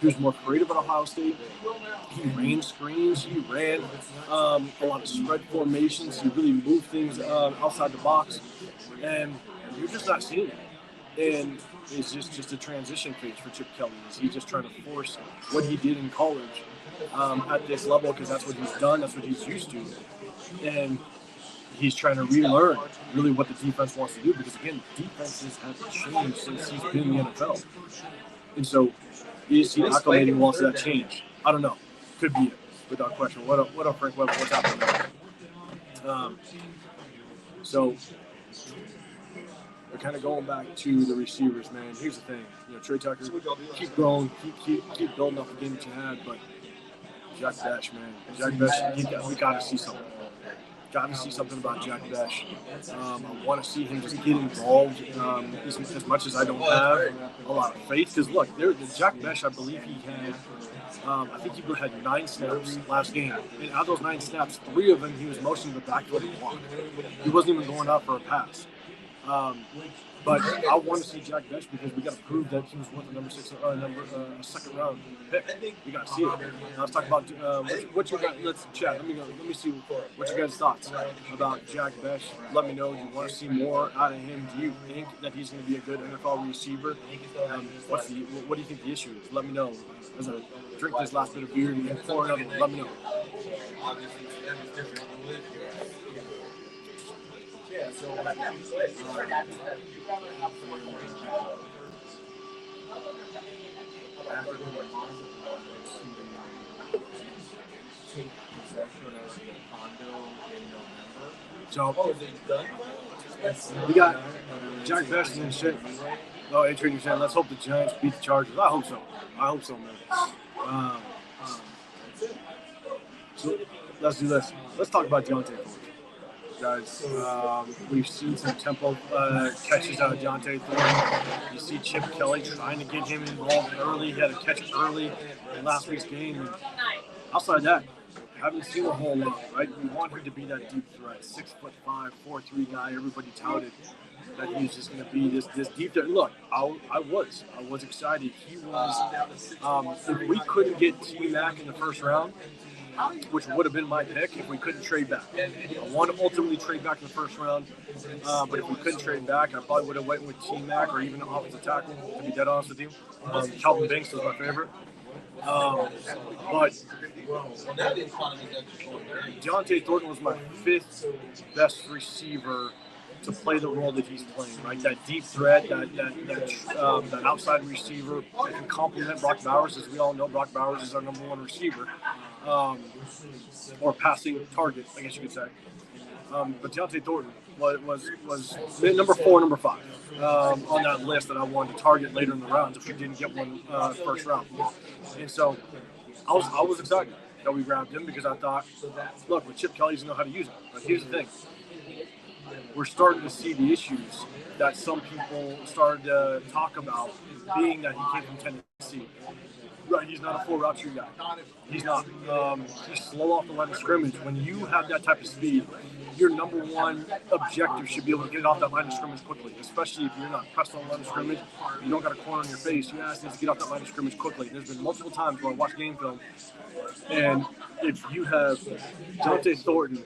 He was more creative at Ohio State. He ran screens. He ran a lot of spread formations. He really moved things outside the box. And you're just not seeing it. And it's just a transition phase for Chip Kelly. Is he just trying to force what he did in college at this level because that's what he's done, that's what he's used to. And he's trying to relearn really what the defense wants to do because, again, defenses have changed since he's been in the NFL. And so is he acclimating well to that change? I don't know. Could be it, without question. What up, Frank? What's happening there? So we're kind of going back to the receivers, man. Here's the thing. Trey Tucker, keep growing, keep building up the game that you had, but Jack Bech, man. Jack Bech, we got to see something. Got to see something about Jack Bech. I want to see him just get involved as much as I don't have a lot of faith. Because, look, Jack Bech, I believe he had, I think he had 9 snaps last game. And out of those 9 snaps, 3 of them he was motioning the backfield and block. He wasn't even going out for a pass. But I want to see Jack Bech because we got to prove that he was worth a second round pick. We got to see it. Now let's talk about what you got. Let's chat. Let me see what you guys' thoughts about Jack Bech. Let me know. Do you want to see more out of him? Do you think that he's going to be a good NFL receiver? What do you think the issue is? Let me know. As I drink this last bit of beer and pour another one, let me know. So we got Jack Best and shit. Oh, Adrian, you're saying let's hope the Giants beat the Chargers. I hope so, man. So let's do this. Let's talk about Deontay Thornton, guys. We've seen some tempo catches out of Deontay Thornton. You see Chip Kelly trying to get him involved early. He had a catch early in last week's game. And outside of that, haven't seen a whole lot, right? We want him to be that deep threat, 6'5", 4'3" guy. Everybody touted that he's just going to be this deep threat. Look, I was excited. He was. If we couldn't get T-Mac in the first round, which would have been my pick if we couldn't trade back. I want to ultimately trade back in the first round, but if we couldn't trade back, I probably would have went with T-Mac or even an offensive tackle, to be dead honest with you. Calvin Banks was my favorite. But Deontay Thornton was my 5th best receiver to play the role that he's playing, right? That deep threat, that outside receiver that can complement Brock Bowers. As we all know, Brock Bowers is our number 1 receiver, or passing target, I guess you could say. But Deontay Thornton was number 4, number 5 on that list that I wanted to target later in the rounds if we didn't get one first round. And so I was excited that we grabbed him because I thought, look, with Chip Kelly, he's know how to use him. But here's the thing. We're starting to see the issues that some people started to talk about, being that he came from Tennessee. Right, he's not a full route tree guy. He's not. He's slow off the line of scrimmage. When you have that type of speed, your number 1 objective should be able to get off that line of scrimmage quickly, especially if you're not pressed on the line of scrimmage. You don't got a corner in your face. You ask them to get off that line of scrimmage quickly. There's been multiple times where I watch game film, and if you have Deontay Thornton,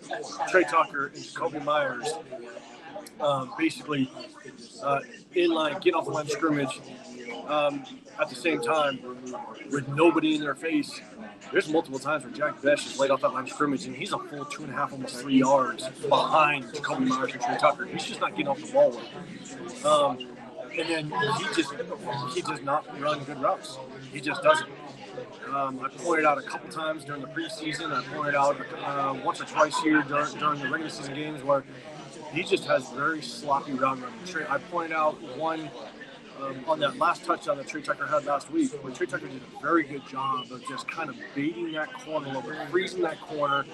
Trey Tucker, and Jacoby Myers basically in line, get off the line of scrimmage, at the same time, with nobody in their face, there's multiple times where Jack Best is laid off that line of scrimmage, and he's a full 2.5, almost 3 yards behind Jacoby Myers and Trey Tucker. He's just not getting off the ball with. And then he does not run good routes. He just doesn't. I pointed out a couple times during the preseason. I pointed out once or twice here during the regular season games where he just has very sloppy route running. I pointed out one on that last touchdown that Trey Tucker had last week, where Trey Tucker did a very good job of just kind of baiting that corner over, freezing that corner,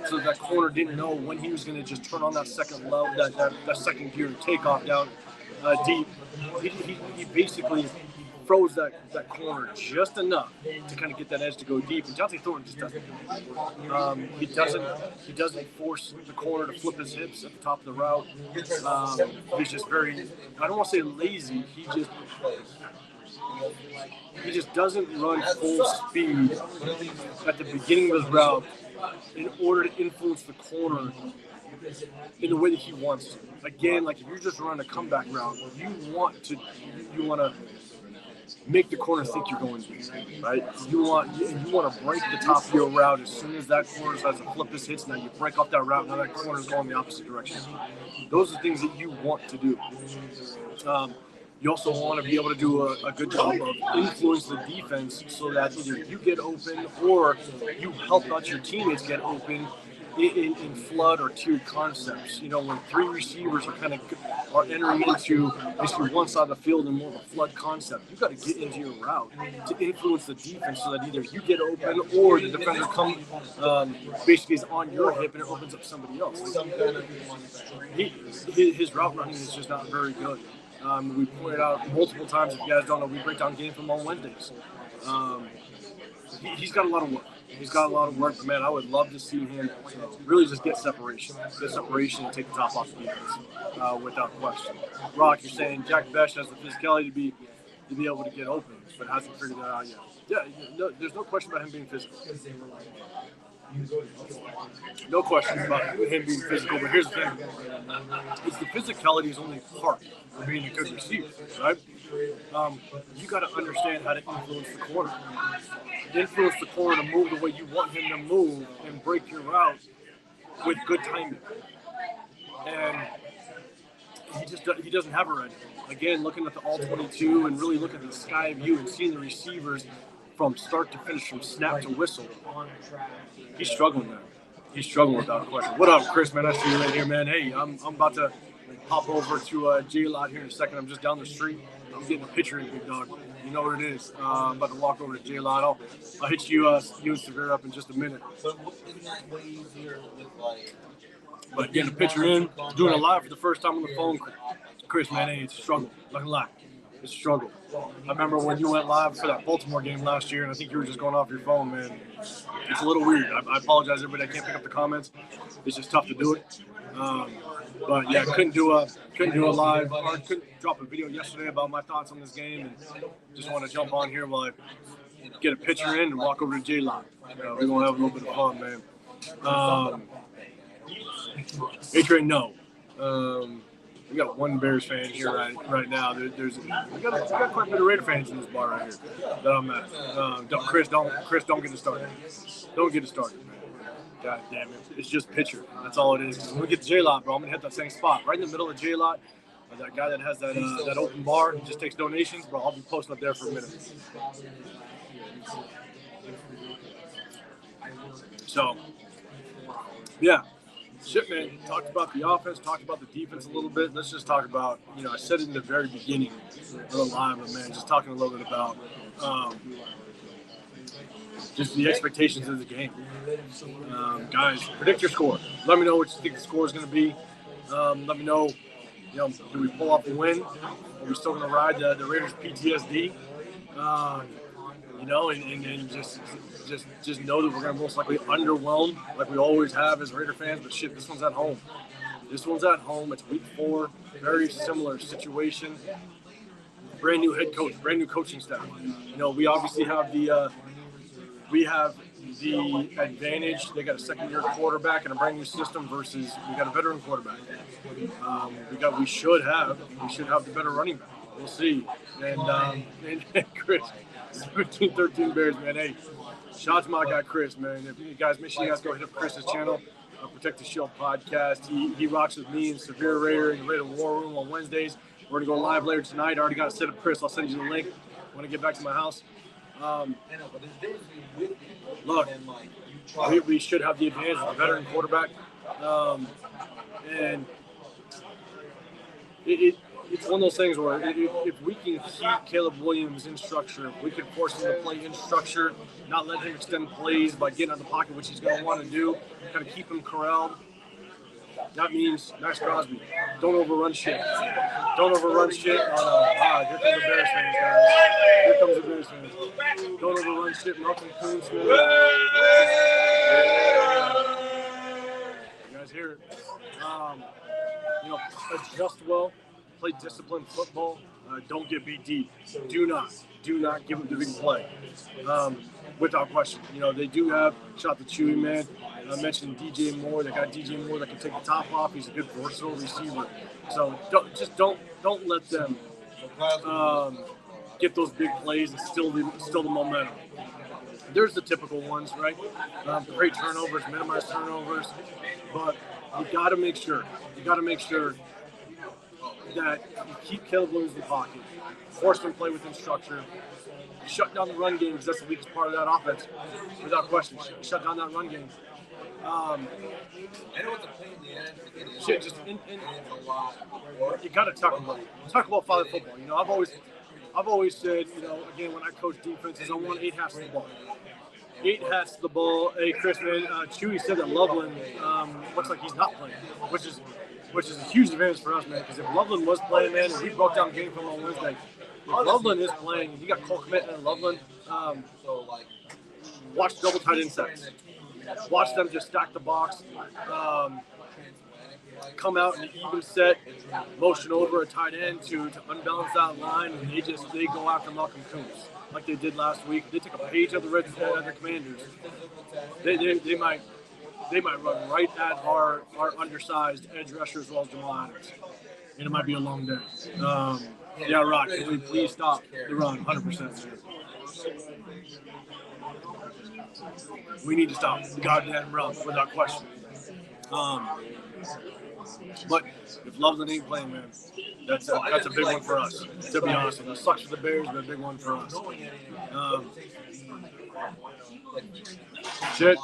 so that corner didn't know when he was going to just turn on that second level, that second gear and take off down deep. He basically froze that corner just enough to kind of get that edge to go deep. And Deontay Thornton just doesn't. He doesn't force the corner to flip his hips at the top of the route. He's just very, I don't want to say lazy. He just doesn't run full speed at the beginning of his route in order to influence the corner in the way that he wants to. Again, like if you're just running a comeback route, you want to make the corner think you're going deep, right? You want to break the top of your route as soon as that corner starts to flip his hits. Now you break off that route. Now that corner is going the opposite direction. Those are things that you want to do. You also want to be able to do a good job of influence the defense so that either you get open or you help out your teammates get open in flood or tiered concepts. You know, when 3 receivers are entering into basically one side of the field in more of a flood concept, you've got to get into your route to influence the defense so that either you get open or the defender basically is on your hip and it opens up somebody else. His route running is just not very good. We pointed out multiple times, if you guys don't know, we break down game film on Wednesdays. He's got a lot of work. But man, I would love to see him really just get separation and take the top off the defense without question. Rock, you're saying Jack Best has the physicality to be able to get open, but hasn't figured that out yet. Yeah, there's no question about him being physical. No question about him being physical, but here's the thing. It's the physicality is only part of being a good receiver, right? You got to understand how to influence the corner. Influence the corner to move the way you want him to move and break your route with good timing. And he doesn't have a red. Again, looking at the all-22 and really looking at the sky view and seeing the receivers from start to finish, from snap to whistle, he's struggling there. He's struggling without question. What up, Chris, man? I see you right here, man. Hey, I'm about to pop over to J-Lot here in a second. I'm just down the street. I'm getting a picture in, big dog. You know what it is. I'm about to walk over to J-Lot. I'll hit you and Severe up in just a minute. But isn't that way easier with like... But getting a picture in, doing it live for the first time on the phone, Chris, man, hey, it's a struggle. Not gonna lie. It's a struggle. I remember when you went live for that Baltimore game last year, and I think you were just going off your phone, man. It's a little weird. I apologize, everybody. I can't pick up the comments. It's just tough to do it. But yeah, couldn't do a live, or couldn't drop a video yesterday about my thoughts on this game, and just want to jump on here while I get a picture in and walk over to J-Lot. We're gonna have a little bit of fun, man. Adrian, no. We got one Bears fan here right now. We got quite a bit of Raider fans in this bar right here that I'm at. Chris, don't get it started. Don't get it started, man. God damn it. It's just pitcher. That's all it is. When we get to J-Lot, bro, I'm going to hit that same spot. Right in the middle of J-Lot, that guy that has that open bar and just takes donations, bro, I'll be posting up there for a minute. So, yeah. Shit, man, talked about the offense, talked about the defense a little bit. Let's just talk about, I said it in the very beginning of the live, but man, just talking a little bit about just the expectations of the game. Guys, predict your score. Let me know what you think the score is going to be. Let me know, do we pull off a win? Are we still going to ride the Raiders PTSD? And just know that we're going to most likely underwhelm like we always have as Raider fans. But shit, this one's at home. It's week 4. Very similar situation. Brand new head coach, brand new coaching staff. We obviously have the advantage. They got a second-year quarterback and a brand new system versus we got a veteran quarterback. We should have the better running back. We'll see. And Chris, 13 Bears, man. Hey, shout out to my guy Chris, man. If you guys make sure you guys go hit up Chris's channel, Protect the Shield podcast. He rocks with me and Severe Raider and Raider War Room on Wednesdays. We're gonna go live later tonight. I already got it set up, Chris. I'll send you the link when I get back to my house. Look, we should have the advantage of the veteran quarterback, and it's one of those things where if we can keep Caleb Williams in structure, if we can force him to play in structure, not let him extend plays by getting out of the pocket, which he's going to want to do, kind of keep him corralled. That means maxxcrosby, don't overrun shit. Don't overrun shit. Here comes the Bears fans, guys. Here comes the Bears fans. Don't overrun shit. Malcolm Kuntz, man. You guys hear it. Adjust well. Play disciplined football. Don't get beat deep. Do not give them the big play. Without question. They do have shot the Chewy, man. I mentioned DJ Moore. They got DJ Moore that can take the top off. He's a good versatile receiver. So don't let them get those big plays and still the momentum. There's the typical ones, right? Great turnovers, minimize turnovers, but you got to make sure that you keep Caleb Williams in the pocket, force them to play within structure, shut down the run game because that's the weakest part of that offense, without question. Shut down that run game. Shit, you got to talk about father football. I've always said, again, when I coach defenses, I want 8 halves of the ball. 8 halves of the ball. Hey, Chris, man, Chewy said that Loveland looks like he's not playing, which is a huge advantage for us, man, because if Loveland was playing, man, and we broke down game film on Wednesday, if Loveland is playing, and you got Cole Kmet and Loveland, watch double tight end sets. Watch them just stack the box, come out in an even set, motion over a tight end to unbalance that line, and they go after Malcolm Kuntz like they did last week. They took a page of the Commanders. They might run right at our undersized edge rusher as well as Jamal Adams, and it might be a long day. Yeah, Rock, can we please stop the run 100%? We need to stop the goddamn run without question. But if Loveland ain't playing, man, that's a big one for us, to be honest. It sucks for the Bears, but a big one for us. Shit.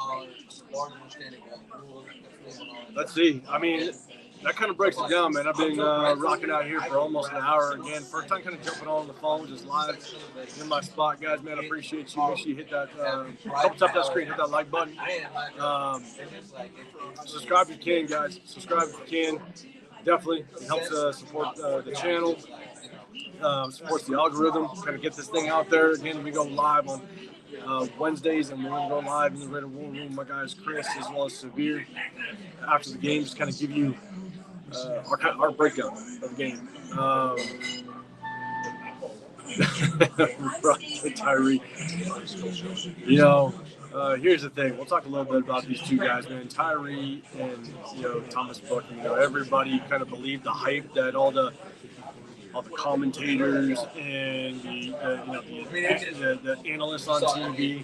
Let's see. I mean, that kind of breaks it down, man. I've been rocking out here for almost an hour again. First time kind of jumping on the phone, just live in my spot, guys. Man, I appreciate you. Make sure you hit that, help tap that screen, hit that like button. Subscribe if you can, guys. Subscribe if you can. Definitely. It helps support the channel, supports the algorithm, kind of get this thing out there. Again, we go live on Wednesdays, and we're going to go live in the Raider War Room. My guys Chris as well as Severe after the game, just kind of give you our breakdown of the game. Tyree, you know, here's the thing. We'll talk a little bit about these two guys, man. Tyree and Thomas Book. You know, everybody kind of believed the hype that all the commentators and the analysts on TV,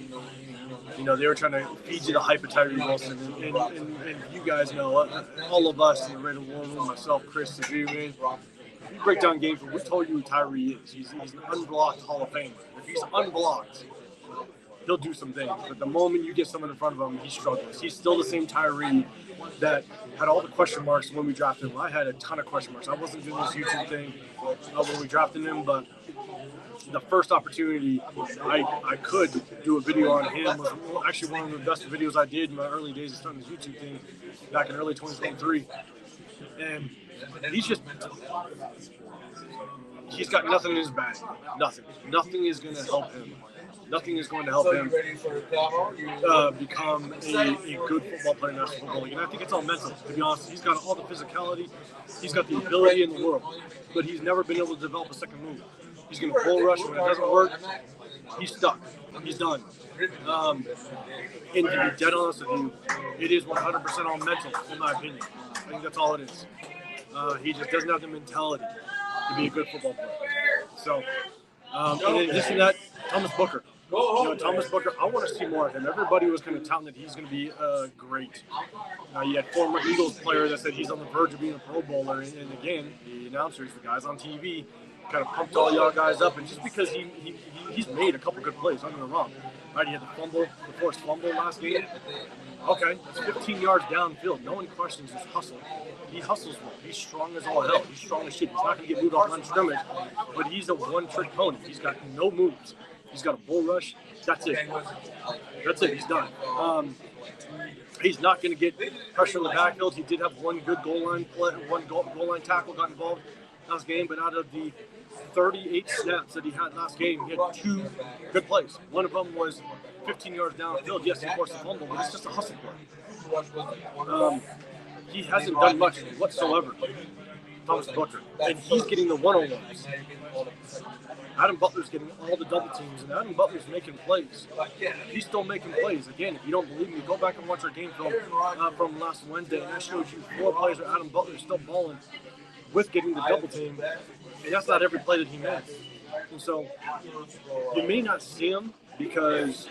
they were trying to feed you the hype of Tyree Wilson. And you guys know, all of us in the Raider War Room, myself, Chris, Severe, man, we break down games, but we told you who Tyree is. He's an unblocked Hall of Famer. If he's unblocked, he'll do some things. But the moment you get someone in front of him, he struggles. He's still the same Tyree that had all the question marks when we drafted him. I had a ton of question marks. I wasn't doing this YouTube thing when we drafted him, but the first opportunity I could do a video on him was actually one of the best videos I did in my early days of starting this YouTube thing back in early 2023. And he's got nothing in his bag. Nothing is going to help him. Nothing is going to help him become a good football player in the National Football League. And I think it's all mental, to be honest. He's got all the physicality. He's got the ability in the world. But he's never been able to develop a second move. He's going to bull rush. When it doesn't work, he's stuck. He's done. And to be dead honest with you, it is 100% all mental, in my opinion. I think that's all it is. He just doesn't have the mentality to be a good football player. So, and in addition to that, Thomas Booker. Thomas Booker, I want to see more of him. Everybody was kind of touting that he's going to be great. You had former Eagles player that said he's on the verge of being a Pro Bowler. And again, the announcers, the guys on TV, kind of pumped all y'all guys up. And just because he's made a couple good plays, don't get me wrong. Right, he had the forced fumble last game. Okay, that's 15 yards downfield. No one questions his hustle. He hustles well. He's strong as all hell. He's strong as shit. He's not going to get moved off line of scrimmage, but he's a one-trick pony. He's got no moves. He's got a bull rush. That's it. He's done. He's not going to get pressure in the backfield. He did have one good goal line play, one goal line tackle got involved last game, but out of the 38 snaps that he had last game, he had 2 good plays. One of them was 15 yards downfield. Yes, he forced a fumble, but it's just a hustle play. He hasn't done much whatsoever, Thomas Booker, and he's getting the one-on-ones. Adam Butler's getting all the double teams, and Adam Butler's making plays. He's still making plays. Again, if you don't believe me, go back and watch our game film from last Wednesday, and I showed you 4 plays where Adam Butler's still balling with getting the double team, and that's not every play that he makes. And so you may not see him because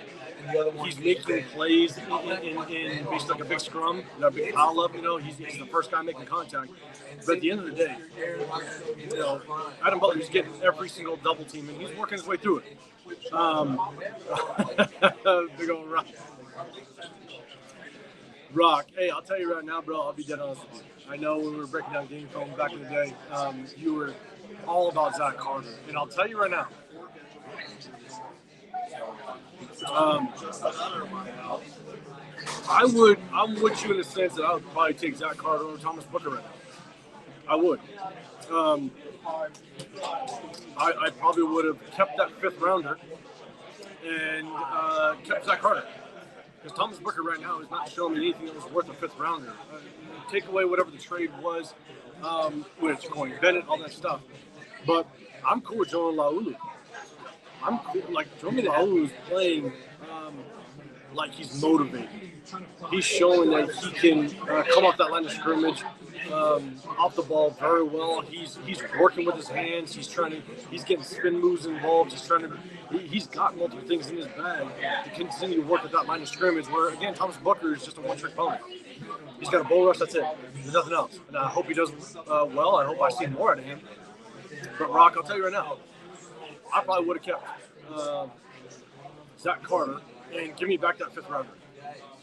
he's making plays in basically like a big scrum, a big pile up. He's the first guy making contact. But at the end of the day, Adam Butler's getting every single double team, and he's working his way through it. Big old Rock. Hey, I'll tell you right now, bro, I'll be dead honest with you. I know when we were breaking down game film back in the day, you were all about Zach Carter. And I'll tell you right now, I'm with you in the sense that I would probably take Zach Carter over Thomas Booker right now. I would. I probably would have kept that 5th rounder and kept Zach Carter. Because Thomas Booker right now is not showing me anything that was worth a 5th rounder. Take away whatever the trade was, with Jacoby Bennett, all that stuff. But I'm cool with Jonah Laulu. I'm cool. Like, Jonah Laulu is playing like he's motivated. He's showing that he can come off that line of scrimmage, off the ball very well. He's working with his hands. He's getting spin moves involved. He's got multiple things in his bag to continue to work at that line of scrimmage. Where again, Thomas Booker is just a one-trick pony. He's got a bull rush. That's it. There's nothing else. And I hope he does well. I hope I see more out of him. But Rock, I'll tell you right now, I probably would have kept Zach Carter and give me back that 5th rounder.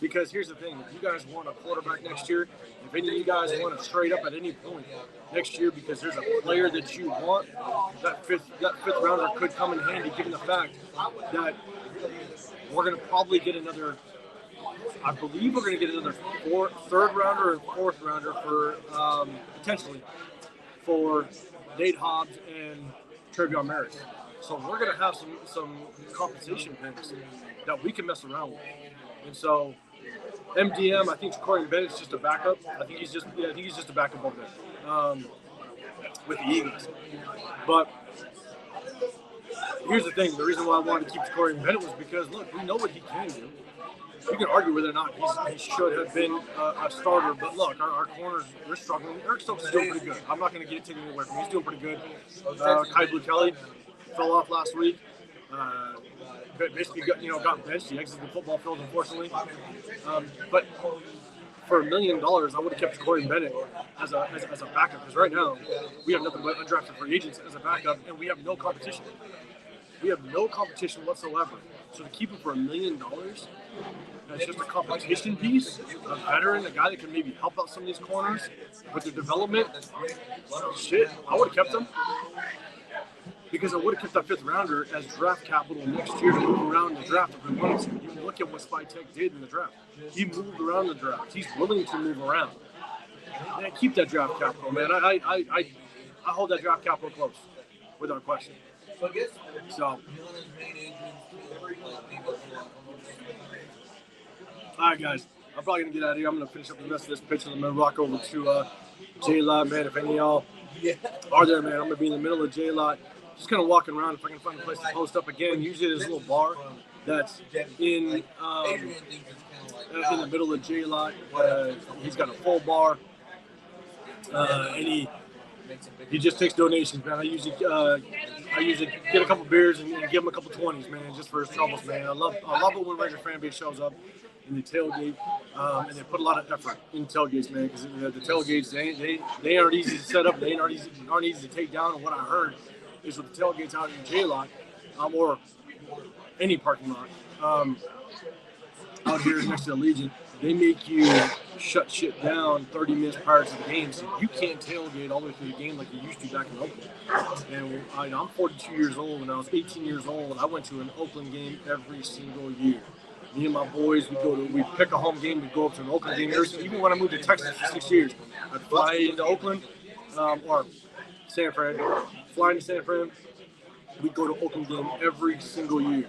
Because here's the thing: if you guys want a quarterback next year, if any of you guys want to trade up at any point next year because there's a player that you want, that fifth rounder could come in handy, given the fact that we're going to probably get another. I believe we're going to get another 3rd rounder and 4th rounder for potentially for Nate Hobbs and Trevion Merritt. So we're going to have some compensation picks that we can mess around with. And so MDM, I think Corey Bennett's just a backup. I think he's just a backup over there with the Eagles. But here's the thing: the reason why I wanted to keep Corey Bennett was because look, we know what he can do. You can argue whether or not he should have been a starter, but look, our corners, we're struggling. Eric Stokes is doing pretty good. I'm not going to get it taken away from him. He's doing pretty good. Kai Blue Kelly fell off last week. Basically got benched. He exited the football field, unfortunately. But for $1 million, I would have kept Corey Bennett as a backup, because right now we have nothing but undrafted free agents as a backup, and we have no competition. We have no competition whatsoever. So to keep him for $1 million, that's just a competition piece, a veteran, a guy that can maybe help out some of these corners with their development. Shit, I would have kept him. Because I would have kept that 5th rounder as draft capital next year to move around in the draft if we wanted to. You look at what SpyTek did in the draft. He moved around the draft. He's willing to move around. Man, keep that draft capital, man. I hold that draft capital close, without question. So, all right, guys. I'm probably going to get out of here. I'm going to finish up the rest of this pitch, and I'm going to rock over to J-Lot, man. If any of y'all are there, man, I'm going to be in the middle of J-Lot. Just kind of walking around if I can find a place to post up again. Usually there's a little bar that's in the middle of J-Lot. He's got a full bar, and he just takes donations, man. I usually get a couple beers and give him a couple 20s, man, just for his troubles, man. I love it when Raider fan base shows up in the tailgate, and they put a lot of effort in tailgates, man, because the tailgates they aren't easy to set up, they aren't easy to take down. And what I heard is with the tailgates out in J-Lot, or any parking lot, out here next to the Legion, they make you shut shit down 30 minutes prior to the game, so you can't tailgate all the way through the game like you used to back in Oakland. And I'm 42 years old. When I was 18 years old, I went to an Oakland game every single year. Me and my boys, we pick a home game, we go up to an Oakland game. Even when I moved to Texas for 6 years, I'd fly into Oakland, or San Fran, fly into San Fran. We'd go to Oakland game every single year.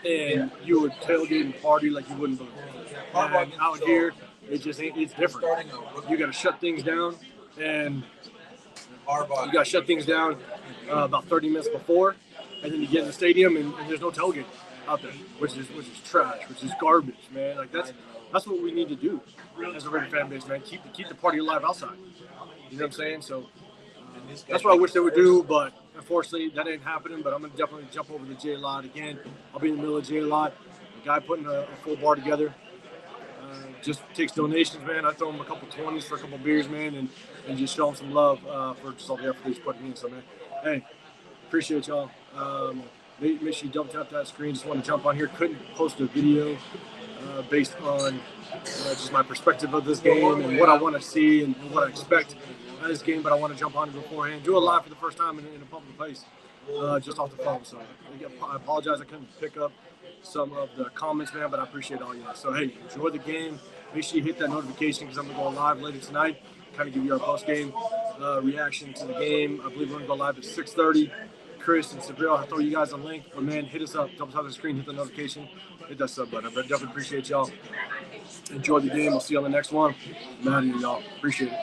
And you would tailgate and party like you wouldn't believe. And out here, it's different. You got to shut things down, and you got to shut things down about 30 minutes before, and then you get in the stadium, and there's no tailgate out there, which is trash, which is garbage, man. Like that's what we need to do as a Raider fan base, man. Keep the party alive outside. You know what I'm saying? So that's what I wish they would do, but unfortunately that ain't happening. But I'm gonna definitely jump over to J-Lot again. I'll be in the middle of J-Lot. The guy putting a full bar together just takes donations, man. I throw him a couple 20s for a couple beers, man, and just show him some love for just all the effort he's putting in. So, man, hey, appreciate y'all. Make sure you double tap that screen. Just want to jump on here. Couldn't post a video based on just my perspective of this game and what I want to see and what I expect out of this game, but I want to jump on it beforehand. Do it live for the first time in a public place, just off the phone. So I apologize I couldn't pick up some of the comments, man, but I appreciate all you guys. So, hey, enjoy the game. Make sure you hit that notification because I'm going to go live later tonight, kind of give you our post-game reaction to the game. I believe we're going to go live at 6:30. Chris and Sabrina, I'll throw you guys a link. But, man, hit us up. Double tap the screen, hit the notification, hit that sub button. I definitely appreciate y'all. Enjoy the game. We'll see you on the next one. I'm out of here, y'all. Appreciate it.